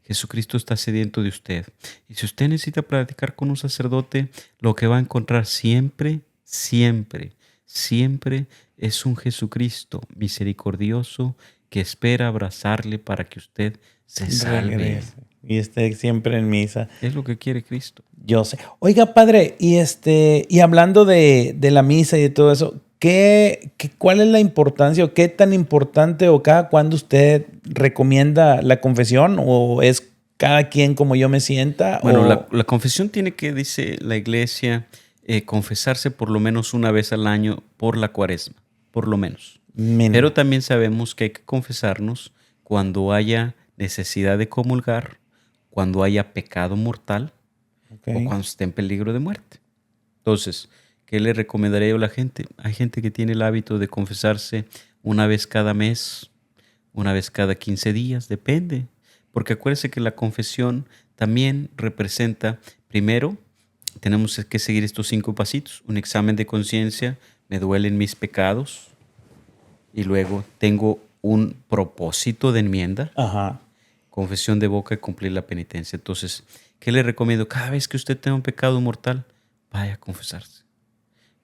Jesucristo está sediento de usted. Y si usted necesita platicar con un sacerdote, lo que va a encontrar siempre, siempre, siempre es un Jesucristo misericordioso que espera abrazarle para que usted se salve. Y esté siempre en misa. Es lo que quiere Cristo. Yo sé. Oiga, padre, y hablando de la misa y de todo eso, ¿cuál es la importancia o qué tan importante o cada cuándo usted recomienda la confesión o es cada quien como yo me sienta? Bueno, la confesión tiene que, dice la iglesia, confesarse por lo menos una vez al año por la Cuaresma, por lo menos. Pero también sabemos que hay que confesarnos cuando haya necesidad de comulgar, cuando haya pecado mortal o cuando esté en peligro de muerte. Entonces, ¿qué le recomendaría yo a la gente? Hay gente que tiene el hábito de confesarse una vez cada mes, una vez cada 15 días, depende. Porque acuérdese que la confesión también representa, primero, tenemos que seguir estos 5 pasitos. Un examen de conciencia, me duelen mis pecados. Y luego tengo un propósito de enmienda. Ajá. Confesión de boca y cumplir la penitencia. Entonces, ¿qué le recomiendo? Cada vez que usted tenga un pecado mortal, vaya a confesarse,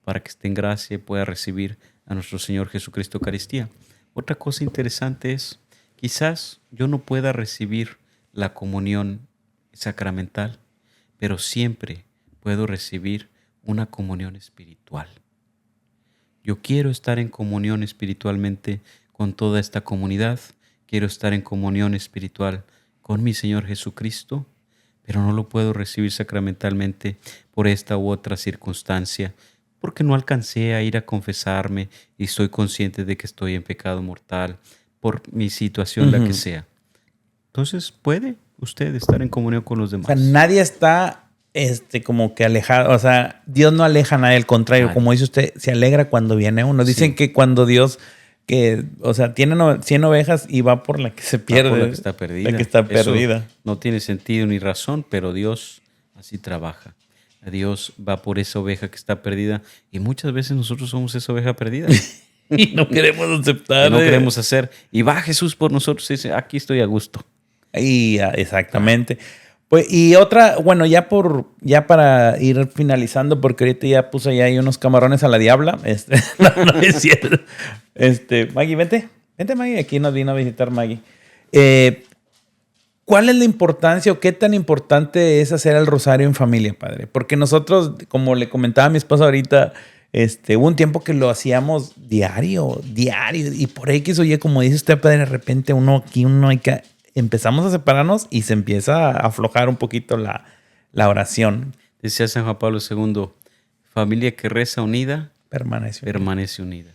para que esté en gracia y pueda recibir a nuestro Señor Jesucristo Eucaristía. Otra cosa interesante es, quizás yo no pueda recibir la comunión sacramental, pero siempre puedo recibir una comunión espiritual. Yo quiero estar en comunión espiritualmente con toda esta comunidad, quiero estar en comunión espiritual con mi Señor Jesucristo, pero no lo puedo recibir sacramentalmente por esta u otra circunstancia, porque no alcancé a ir a confesarme y estoy consciente de que estoy en pecado mortal por mi situación, la que sea. Entonces, puede usted estar en comunión con los demás. O sea, nadie está como que alejado. O sea, Dios no aleja a nadie, al contrario. Como dice usted, se alegra cuando viene uno. Dicen que cuando Dios, tiene 100 ovejas y va por la que se pierde. Por la que está perdida. La que está perdida. Eso no tiene sentido ni razón, pero Dios así trabaja. Dios va por esa oveja que está perdida y muchas veces nosotros somos esa oveja perdida. Y no queremos aceptar. No queremos hacer. Y va Jesús por nosotros y dice, aquí estoy a gusto. Y exactamente. Pues, y otra, bueno, ya para ir finalizando, porque ahorita ya puse ahí unos camarones a la diabla. No es cierto. Maggie, vente. Vente, Maggie. Aquí nos vino a visitar Maggie. ¿Cuál es la importancia o qué tan importante es hacer el rosario en familia, padre? Porque nosotros, como le comentaba a mi esposa ahorita, hubo un tiempo que lo hacíamos diario, y por X o Y, como dice usted, padre, de repente empezamos a separarnos y se empieza a aflojar un poquito la oración. Decía San Juan Pablo II, familia que reza unida, permanece unida.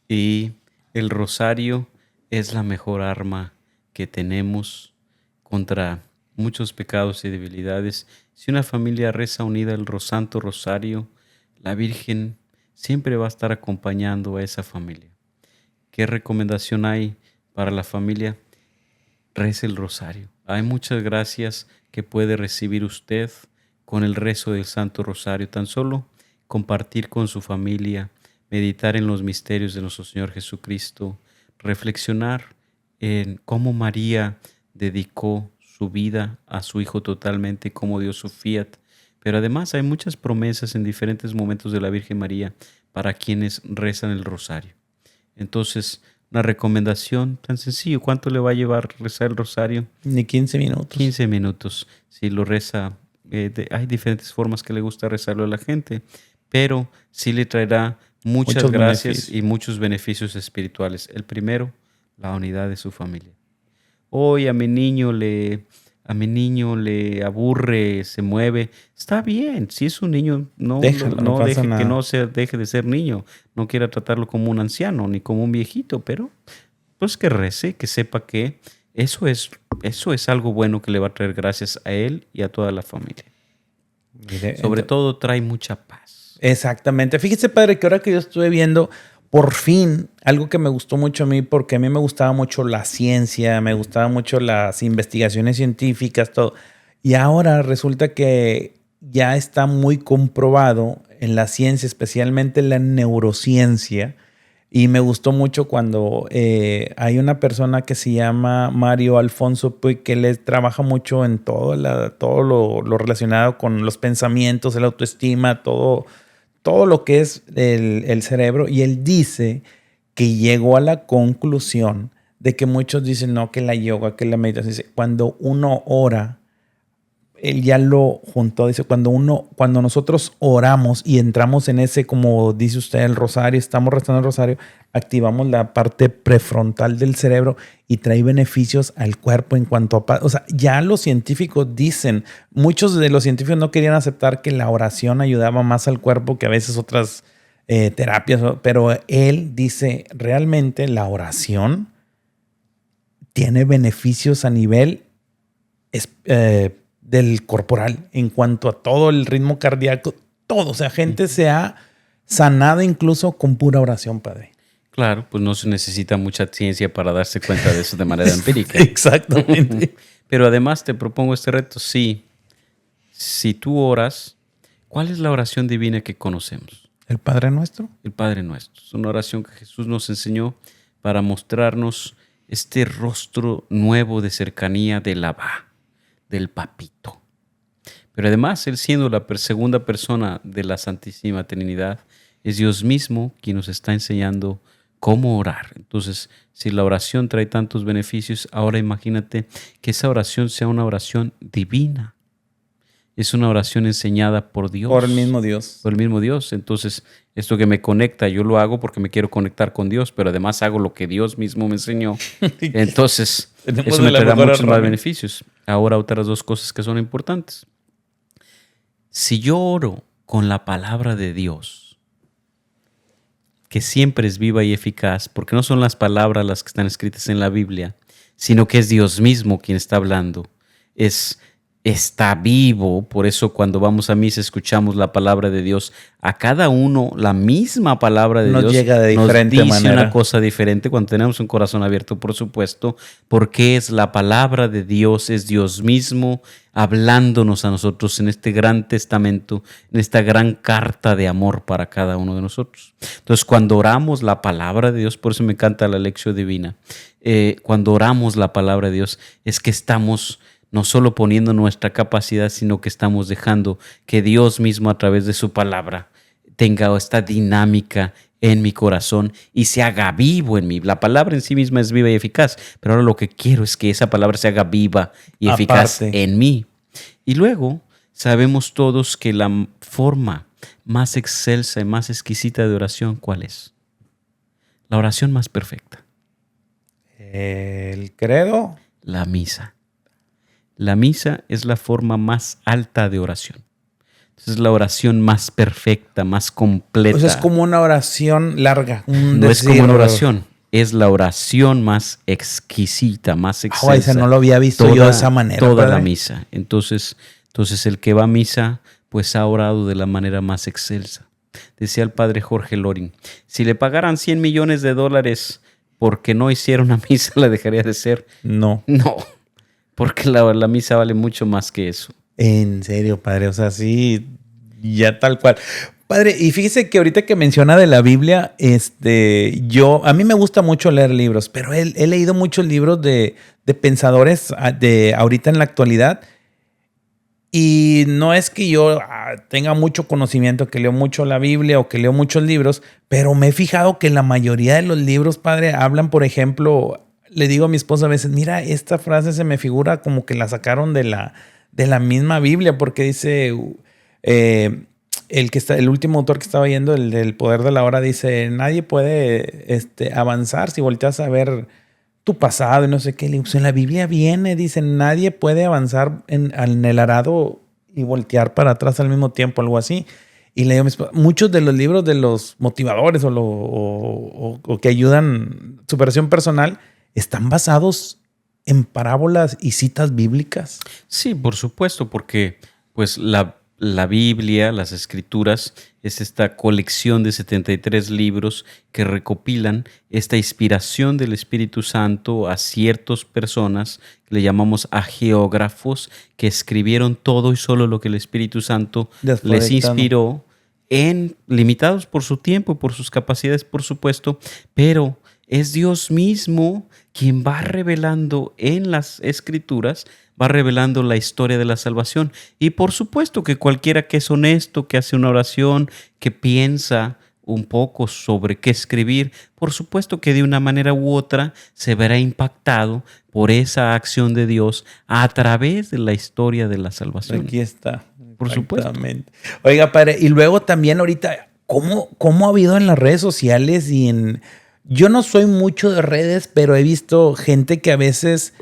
Y el rosario es la mejor arma que tenemos contra muchos pecados y debilidades. Si una familia reza unida el Santo Rosario, la Virgen siempre va a estar acompañando a esa familia. ¿Qué recomendación hay para la familia? Reza el rosario. Hay muchas gracias que puede recibir usted con el rezo del Santo Rosario. Tan solo compartir con su familia, meditar en los misterios de nuestro Señor Jesucristo, reflexionar en cómo María dedicó su vida a su Hijo totalmente, cómo dio su fiat. Pero además hay muchas promesas en diferentes momentos de la Virgen María para quienes rezan el rosario. Entonces, una recomendación tan sencillo. ¿Cuánto le va a llevar rezar el rosario? Ni 15 minutos. 15 minutos. Si lo reza, hay diferentes formas que le gusta rezarlo a la gente, pero sí le traerá muchas gracias y muchos beneficios espirituales. El primero, la unidad de su familia. Hoy a mi niño le aburre, se mueve. Está bien, si es un niño, no deje que no deje de ser niño. No quiera tratarlo como un anciano ni como un viejito, pero pues que rece, que sepa que eso es algo bueno que le va a traer gracias a él y a toda la familia. Sobre todo trae mucha paz. Exactamente. Fíjese, padre, que ahora que yo estuve viendo, por fin, algo que me gustó mucho a mí, porque a mí me gustaba mucho la ciencia, me gustaban mucho las investigaciones científicas, todo. Y ahora resulta que ya está muy comprobado en la ciencia, especialmente en la neurociencia. Y me gustó mucho cuando hay una persona que se llama Mario Alfonso Puig, que él trabaja mucho en todo lo relacionado con los pensamientos, la autoestima, todo lo que es el cerebro. Y él dice que llegó a la conclusión de que muchos dicen, no, que la yoga, que la meditación. Dice, cuando uno ora, él ya lo juntó, dice, cuando nosotros oramos y entramos en ese, como dice usted, el rosario, estamos rezando el rosario, activamos la parte prefrontal del cerebro y trae beneficios al cuerpo en cuanto a paz. O sea, ya los científicos dicen, muchos de los científicos no querían aceptar que la oración ayudaba más al cuerpo que a veces otras terapias, pero él dice, realmente la oración tiene beneficios a nivel del corporal en cuanto a todo el ritmo cardíaco, todo. O sea, gente se ha sanado incluso con pura oración, padre. Claro, pues no se necesita mucha ciencia para darse cuenta de eso de manera empírica. Exactamente. Pero además te propongo este reto. Si tú oras, ¿cuál es la oración divina que conocemos? ¿El Padre Nuestro? El Padre Nuestro. Es una oración que Jesús nos enseñó para mostrarnos este rostro nuevo de cercanía del Abba, del Papito. Pero además, Él siendo la segunda persona de la Santísima Trinidad, es Dios mismo quien nos está enseñando cómo orar. Entonces, si la oración trae tantos beneficios, ahora imagínate que esa oración sea una oración divina. Es una oración enseñada por Dios. Por el mismo Dios. Por el mismo Dios. Entonces, esto que me conecta, yo lo hago porque me quiero conectar con Dios, pero además hago lo que Dios mismo me enseñó. Entonces, eso me traerá muchos más beneficios. Ahora, otras dos cosas que son importantes. Si yo oro con la palabra de Dios, que siempre es viva y eficaz, porque no son las palabras las que están escritas en la Biblia, sino que es Dios mismo quien está hablando, es está vivo. Por eso cuando vamos a misa escuchamos la palabra de Dios. A cada uno la misma palabra de Nos Dios llega de nos diferente dice manera. una cosa diferente cuando tenemos un corazón abierto, por supuesto, porque es la palabra de Dios, es Dios mismo hablándonos a nosotros en este gran testamento, en esta gran carta de amor para cada uno de nosotros. Entonces, cuando oramos la palabra de Dios, por eso me encanta la lección divina, cuando oramos la palabra de Dios es que estamos no solo poniendo nuestra capacidad, sino que estamos dejando que Dios mismo a través de su palabra tenga esta dinámica en mi corazón y se haga vivo en mí. La palabra en sí misma es viva y eficaz, pero ahora lo que quiero es que esa palabra se haga viva y eficaz en mí. Y luego sabemos todos que la forma más excelsa y más exquisita de oración, ¿cuál es? La oración más perfecta. ¿El credo? La misa. La misa es la forma más alta de oración. Es la oración más perfecta, más completa. O sea, es como una oración larga. No es como una oración, es la oración más exquisita, más excelsa. Esa no lo había visto yo de esa manera. Toda la misa. Entonces el que va a misa, pues ha orado de la manera más excelsa. Decía el padre Jorge Loring, si le pagaran $100 millones porque no hiciera una misa, ¿la dejaría de hacer? No. No, porque la misa vale mucho más que eso. En serio, padre, o sea, sí, ya tal cual. Padre, y fíjese que ahorita que menciona de la Biblia, a mí me gusta mucho leer libros, pero he leído muchos libros de pensadores de ahorita en la actualidad. Y no es que yo tenga mucho conocimiento, que leo mucho la Biblia o que leo muchos libros, pero me he fijado que la mayoría de los libros, padre, hablan, por ejemplo, le digo a mi esposa a veces, mira, esta frase se me figura como que la sacaron de la misma Biblia, porque dice, el último autor que estaba viendo, el del Poder de la Hora, dice, nadie puede avanzar si volteas a ver tu pasado y no sé qué. Pues en la Biblia viene, dice, nadie puede avanzar en el arado y voltear para atrás al mismo tiempo, algo así. Y le digo, muchos de los libros de los motivadores o que ayudan superación personal están basados en parábolas y citas bíblicas. Sí, por supuesto, porque pues la Biblia, las Escrituras, es esta colección de 73 libros que recopilan esta inspiración del Espíritu Santo a ciertas personas, que le llamamos agiógrafos, que escribieron todo y solo lo que el Espíritu Santo les inspiró, limitados por su tiempo y por sus capacidades, por supuesto, pero es Dios mismo quien va revelando en las Escrituras, va revelando la historia de la salvación. Y por supuesto que cualquiera que es honesto, que hace una oración, que piensa un poco sobre qué escribir, por supuesto que de una manera u otra se verá impactado por esa acción de Dios a través de la historia de la salvación. Aquí está. Por supuesto. Oiga, padre, y luego también ahorita, ¿cómo ha habido en las redes sociales y en... Yo no soy mucho de redes, pero he visto gente que a veces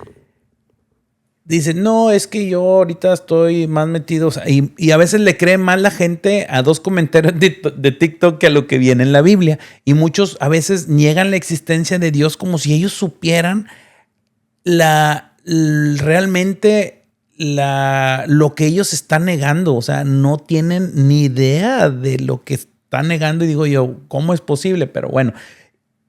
dice, no, es que yo ahorita estoy más metido. O sea, y a veces le cree más la gente a 2 comentarios de TikTok que a lo que viene en la Biblia. Y muchos a veces niegan la existencia de Dios como si ellos supieran realmente lo que ellos están negando. O sea, no tienen ni idea de lo que están negando. Y digo yo, ¿cómo es posible? Pero bueno.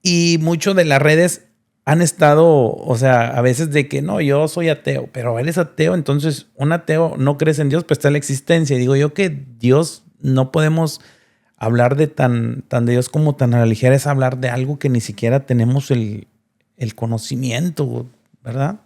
Y muchos de las redes han estado, o sea, a veces de que no, yo soy ateo, pero eres ateo, entonces un ateo no crees en Dios, pues está la existencia. Y digo yo que Dios no podemos hablar de tan de Dios como tan a la ligera, es hablar de algo que ni siquiera tenemos el conocimiento, ¿verdad?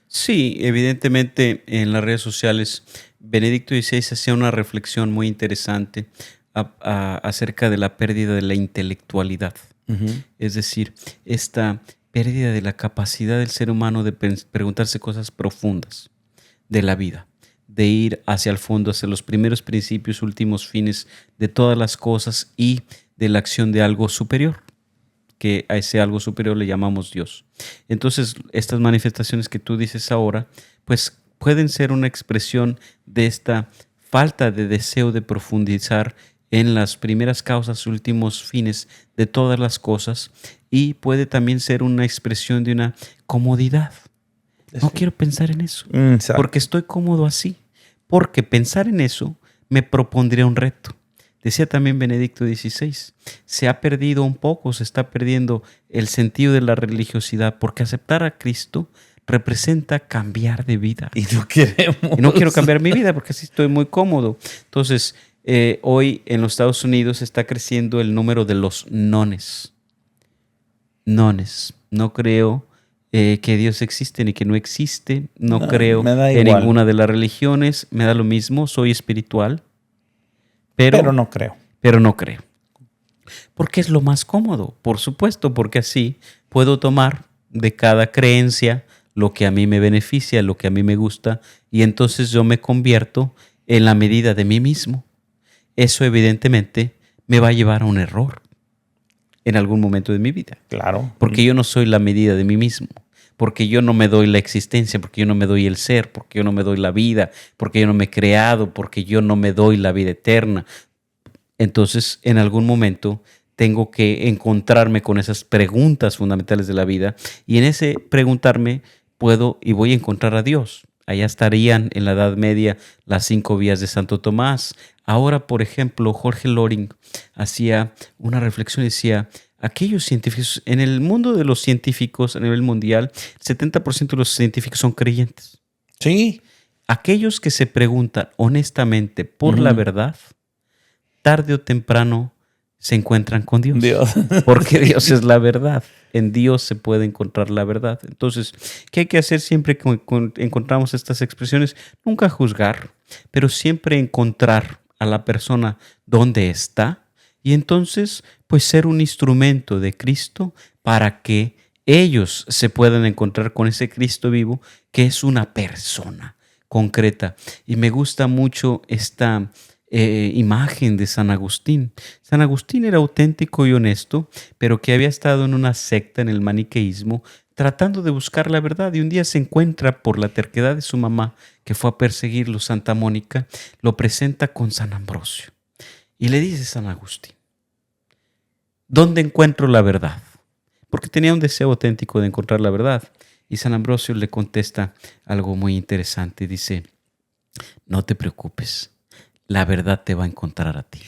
Sí, evidentemente en las redes sociales Benedicto XVI hacía una reflexión muy interesante acerca de la pérdida de la intelectualidad. Uh-huh. Es decir, esta pérdida de la capacidad del ser humano de preguntarse cosas profundas de la vida, de ir hacia el fondo, hacia los primeros principios, últimos fines de todas las cosas y de la acción de algo superior, que a ese algo superior le llamamos Dios. Entonces, estas manifestaciones que tú dices ahora, pues pueden ser una expresión de esta falta de deseo de profundizar en las primeras causas, últimos fines de todas las cosas, y puede también ser una expresión de una comodidad. No quiero pensar en eso, porque estoy cómodo así. porque pensar en eso me propondría un reto. Decía también Benedicto XVI, se ha perdido un poco, se está perdiendo el sentido de la religiosidad, porque aceptar a Cristo representa cambiar de vida. Y no queremos. Y no quiero cambiar mi vida porque así estoy muy cómodo. Entonces, hoy en los Estados Unidos está creciendo el número de los nones. Nones. No creo que Dios existe ni que no existe. No creo en ninguna de las religiones. Me da lo mismo. Soy espiritual. Pero no creo. Pero no creo. Porque es lo más cómodo. Por supuesto, porque así puedo tomar de cada creencia lo que a mí me beneficia, lo que a mí me gusta, y entonces yo me convierto en la medida de mí mismo. Eso evidentemente me va a llevar a un error en algún momento de mi vida. Claro. Porque yo no soy la medida de mí mismo. Porque yo no me doy la existencia, porque yo no me doy el ser, porque yo no me doy la vida, porque yo no me he creado, porque yo no me doy la vida eterna. Entonces, en algún momento tengo que encontrarme con esas preguntas fundamentales de la vida, y en ese preguntarme puedo y voy a encontrar a Dios. Allá estarían en la Edad Media las 5 vías de Santo Tomás. Ahora, por ejemplo, Jorge Loring hacía una reflexión y decía, aquellos científicos, en el mundo de los científicos a nivel mundial, el 70% de los científicos son creyentes. Sí. Aquellos que se preguntan honestamente por la verdad, tarde o temprano se encuentran con Dios. Porque Dios es la verdad. En Dios se puede encontrar la verdad. Entonces, ¿qué hay que hacer siempre que encontramos estas expresiones? Nunca juzgar, pero siempre encontrar a la persona donde está, y entonces, pues ser un instrumento de Cristo para que ellos se puedan encontrar con ese Cristo vivo, que es una persona concreta. Y me gusta mucho esta imagen de San Agustín. San Agustín era auténtico y honesto, pero que había estado en una secta, en el maniqueísmo, tratando de buscar la verdad, y un día se encuentra, por la terquedad de su mamá, que fue a perseguirlo, Santa Mónica, lo presenta con San Ambrosio. Y le dice San Agustín, ¿dónde encuentro la verdad? Porque tenía un deseo auténtico de encontrar la verdad. Y San Ambrosio le contesta algo muy interesante. Dice, no te preocupes, la verdad te va a encontrar a ti.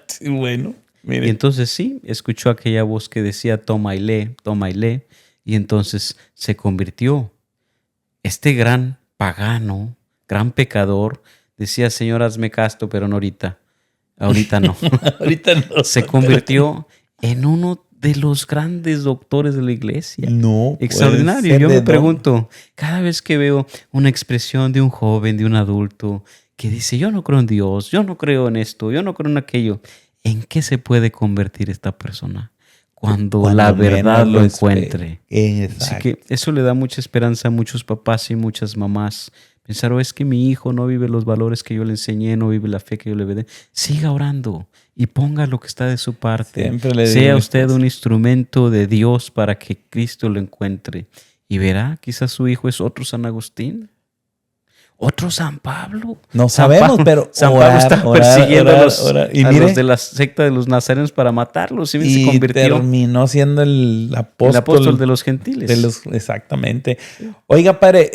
Sí, bueno, mire. Y entonces sí, escuchó aquella voz que decía, toma y lee, toma y lee. Y entonces se convirtió. Este gran pagano, gran pecador, decía, Señor, hazme casto, pero no ahorita. Ahorita no. Ahorita no. Se convirtió en uno de los grandes doctores de la iglesia. No. Extraordinario. Yo me pregunto, cada vez que veo una expresión de un joven, de un adulto, que dice, yo no creo en Dios, yo no creo en esto, yo no creo en aquello, ¿en qué se puede convertir esta persona? Cuando la verdad lo encuentre. Así que eso le da mucha esperanza a muchos papás y muchas mamás. Pensar, es que mi hijo no vive los valores que yo le enseñé, no vive la fe que yo le dé. Siga orando y ponga lo que está de su parte. Sea usted un instrumento de Dios para que Cristo lo encuentre. Y verá, quizás su hijo es otro San Agustín. Otro San Pablo. No sabemos, pero San Pablo está persiguiendo a los de la secta de los nazarenos para matarlos. Y se convirtió. Terminó siendo el apóstol de los gentiles. Exactamente. Oiga, padre,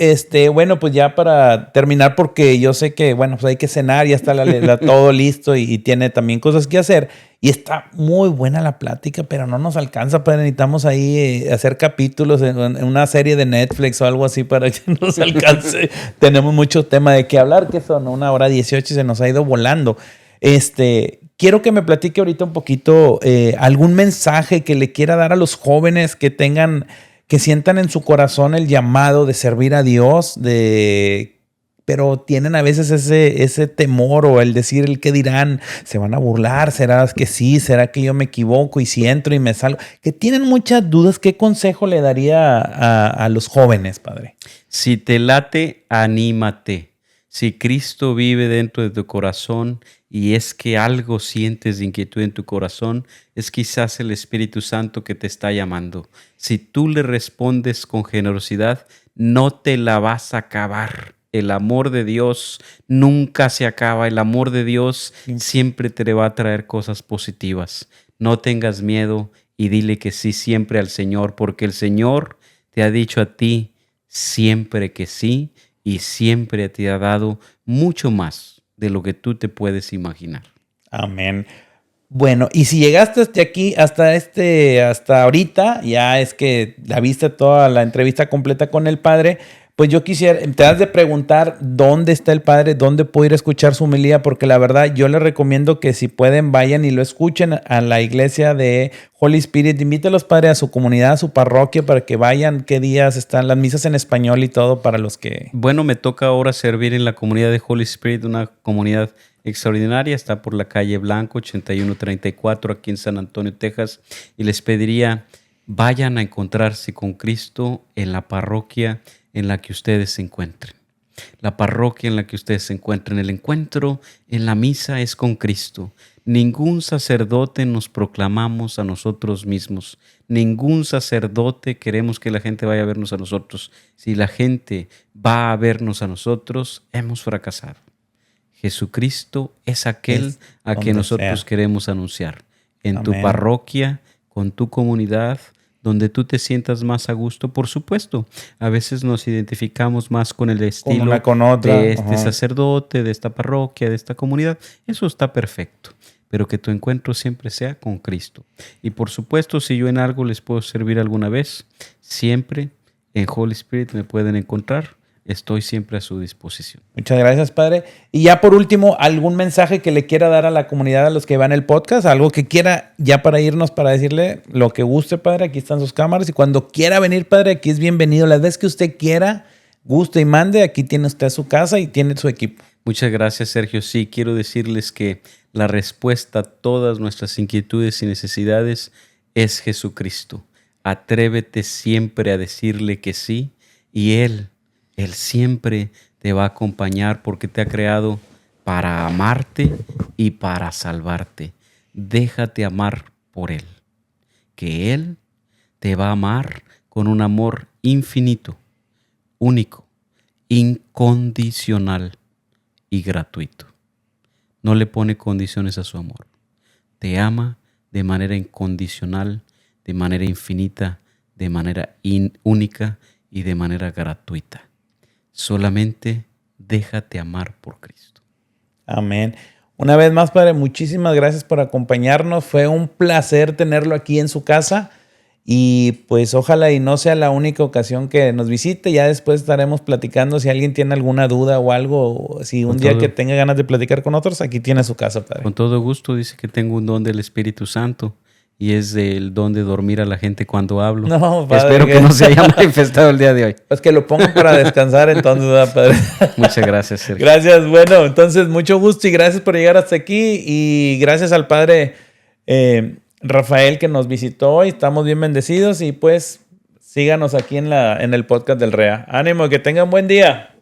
bueno, pues ya para terminar, porque yo sé que, bueno, pues hay que cenar, ya está todo listo y tiene también cosas que hacer. Y está muy buena la plática, pero no nos alcanza, padre. Necesitamos ahí hacer capítulos en una serie de Netflix o algo así para que nos alcance. Tenemos mucho tema de qué hablar, que son 1:18 y se nos ha ido volando. Quiero que me platique ahorita un poquito algún mensaje que le quiera dar a los jóvenes que sientan en su corazón el llamado de servir a Dios, pero tienen a veces ese temor o el decir el qué dirán, se van a burlar, será que sí, será que yo me equivoco y si entro y me salgo, que tienen muchas dudas. ¿Qué consejo le daría a los jóvenes, padre? Si te late, anímate. Si Cristo vive dentro de tu corazón y es que algo sientes de inquietud en tu corazón, es quizás el Espíritu Santo que te está llamando. Si tú le respondes con generosidad, no te la vas a acabar. El amor de Dios nunca se acaba. El amor de Dios siempre te va a traer cosas positivas. No tengas miedo y dile que sí siempre al Señor, porque el Señor te ha dicho a ti siempre que sí, y siempre te ha dado mucho más de lo que tú te puedes imaginar. Amén. Bueno, y si llegaste hasta aquí, hasta ahorita, ya es que la viste toda la entrevista completa con el Padre, pues yo quisiera, te has de preguntar dónde está el Padre, dónde puedo ir a escuchar su homilía, porque la verdad yo les recomiendo que si pueden vayan y lo escuchen a la iglesia de Holy Spirit. Invítalos, Padre, a su comunidad, a su parroquia, para que vayan, qué días están las misas en español y todo para los que... Bueno, me toca ahora servir en la comunidad de Holy Spirit, una comunidad extraordinaria. Está por la calle Blanco, 8134, aquí en San Antonio, Texas. Y les pediría, vayan a encontrarse con Cristo en la parroquia en la que ustedes se encuentren. La parroquia en la que ustedes se encuentren. El encuentro en la misa es con Cristo. Ningún sacerdote nos proclamamos a nosotros mismos. Ningún sacerdote queremos que la gente vaya a vernos a nosotros. Si la gente va a vernos a nosotros, hemos fracasado. Jesucristo es aquel a quien nosotros queremos anunciar. En tu parroquia, con tu comunidad, donde tú te sientas más a gusto, por supuesto. A veces nos identificamos más con el estilo de este sacerdote, de esta parroquia, de esta comunidad. Eso está perfecto, pero que tu encuentro siempre sea con Cristo. Y por supuesto, si yo en algo les puedo servir alguna vez, siempre en Holy Spirit me pueden encontrar. Estoy siempre a su disposición. Muchas gracias, Padre. Y ya por último, ¿algún mensaje que le quiera dar a la comunidad, a los que van el podcast? Algo que quiera ya para irnos, para decirle lo que guste, Padre. Aquí están sus cámaras. Y cuando quiera venir, Padre, aquí es bienvenido. Las veces que usted quiera, guste y mande, aquí tiene usted su casa y tiene su equipo. Muchas gracias, Sergio. Sí, quiero decirles que la respuesta a todas nuestras inquietudes y necesidades es Jesucristo. Atrévete siempre a decirle que sí y Él siempre te va a acompañar porque te ha creado para amarte y para salvarte. Déjate amar por Él, que Él te va a amar con un amor infinito, único, incondicional y gratuito. No le pone condiciones a su amor. Te ama de manera incondicional, de manera infinita, de manera única y de manera gratuita. Solamente déjate amar por Cristo. Amén. Una vez más, Padre, muchísimas gracias por acompañarnos. Fue un placer tenerlo aquí en su casa. Y pues ojalá y no sea la única ocasión que nos visite. Ya después estaremos platicando si alguien tiene alguna duda o algo. Si un día que tenga ganas de platicar con otros, aquí tiene su casa, Padre. Con todo gusto. Dice que tengo un don del Espíritu Santo. Y es el don de dormir a la gente cuando hablo. No, Padre, espero que no se haya manifestado el día de hoy. Pues que lo pongan para descansar entonces, ¿verdad, Padre? Muchas gracias, Sergio. Gracias. Bueno, entonces mucho gusto y gracias por llegar hasta aquí. Y gracias al Padre Rafael que nos visitó hoy. Estamos bien bendecidos y pues síganos aquí en el podcast del REA. Ánimo, que tengan buen día.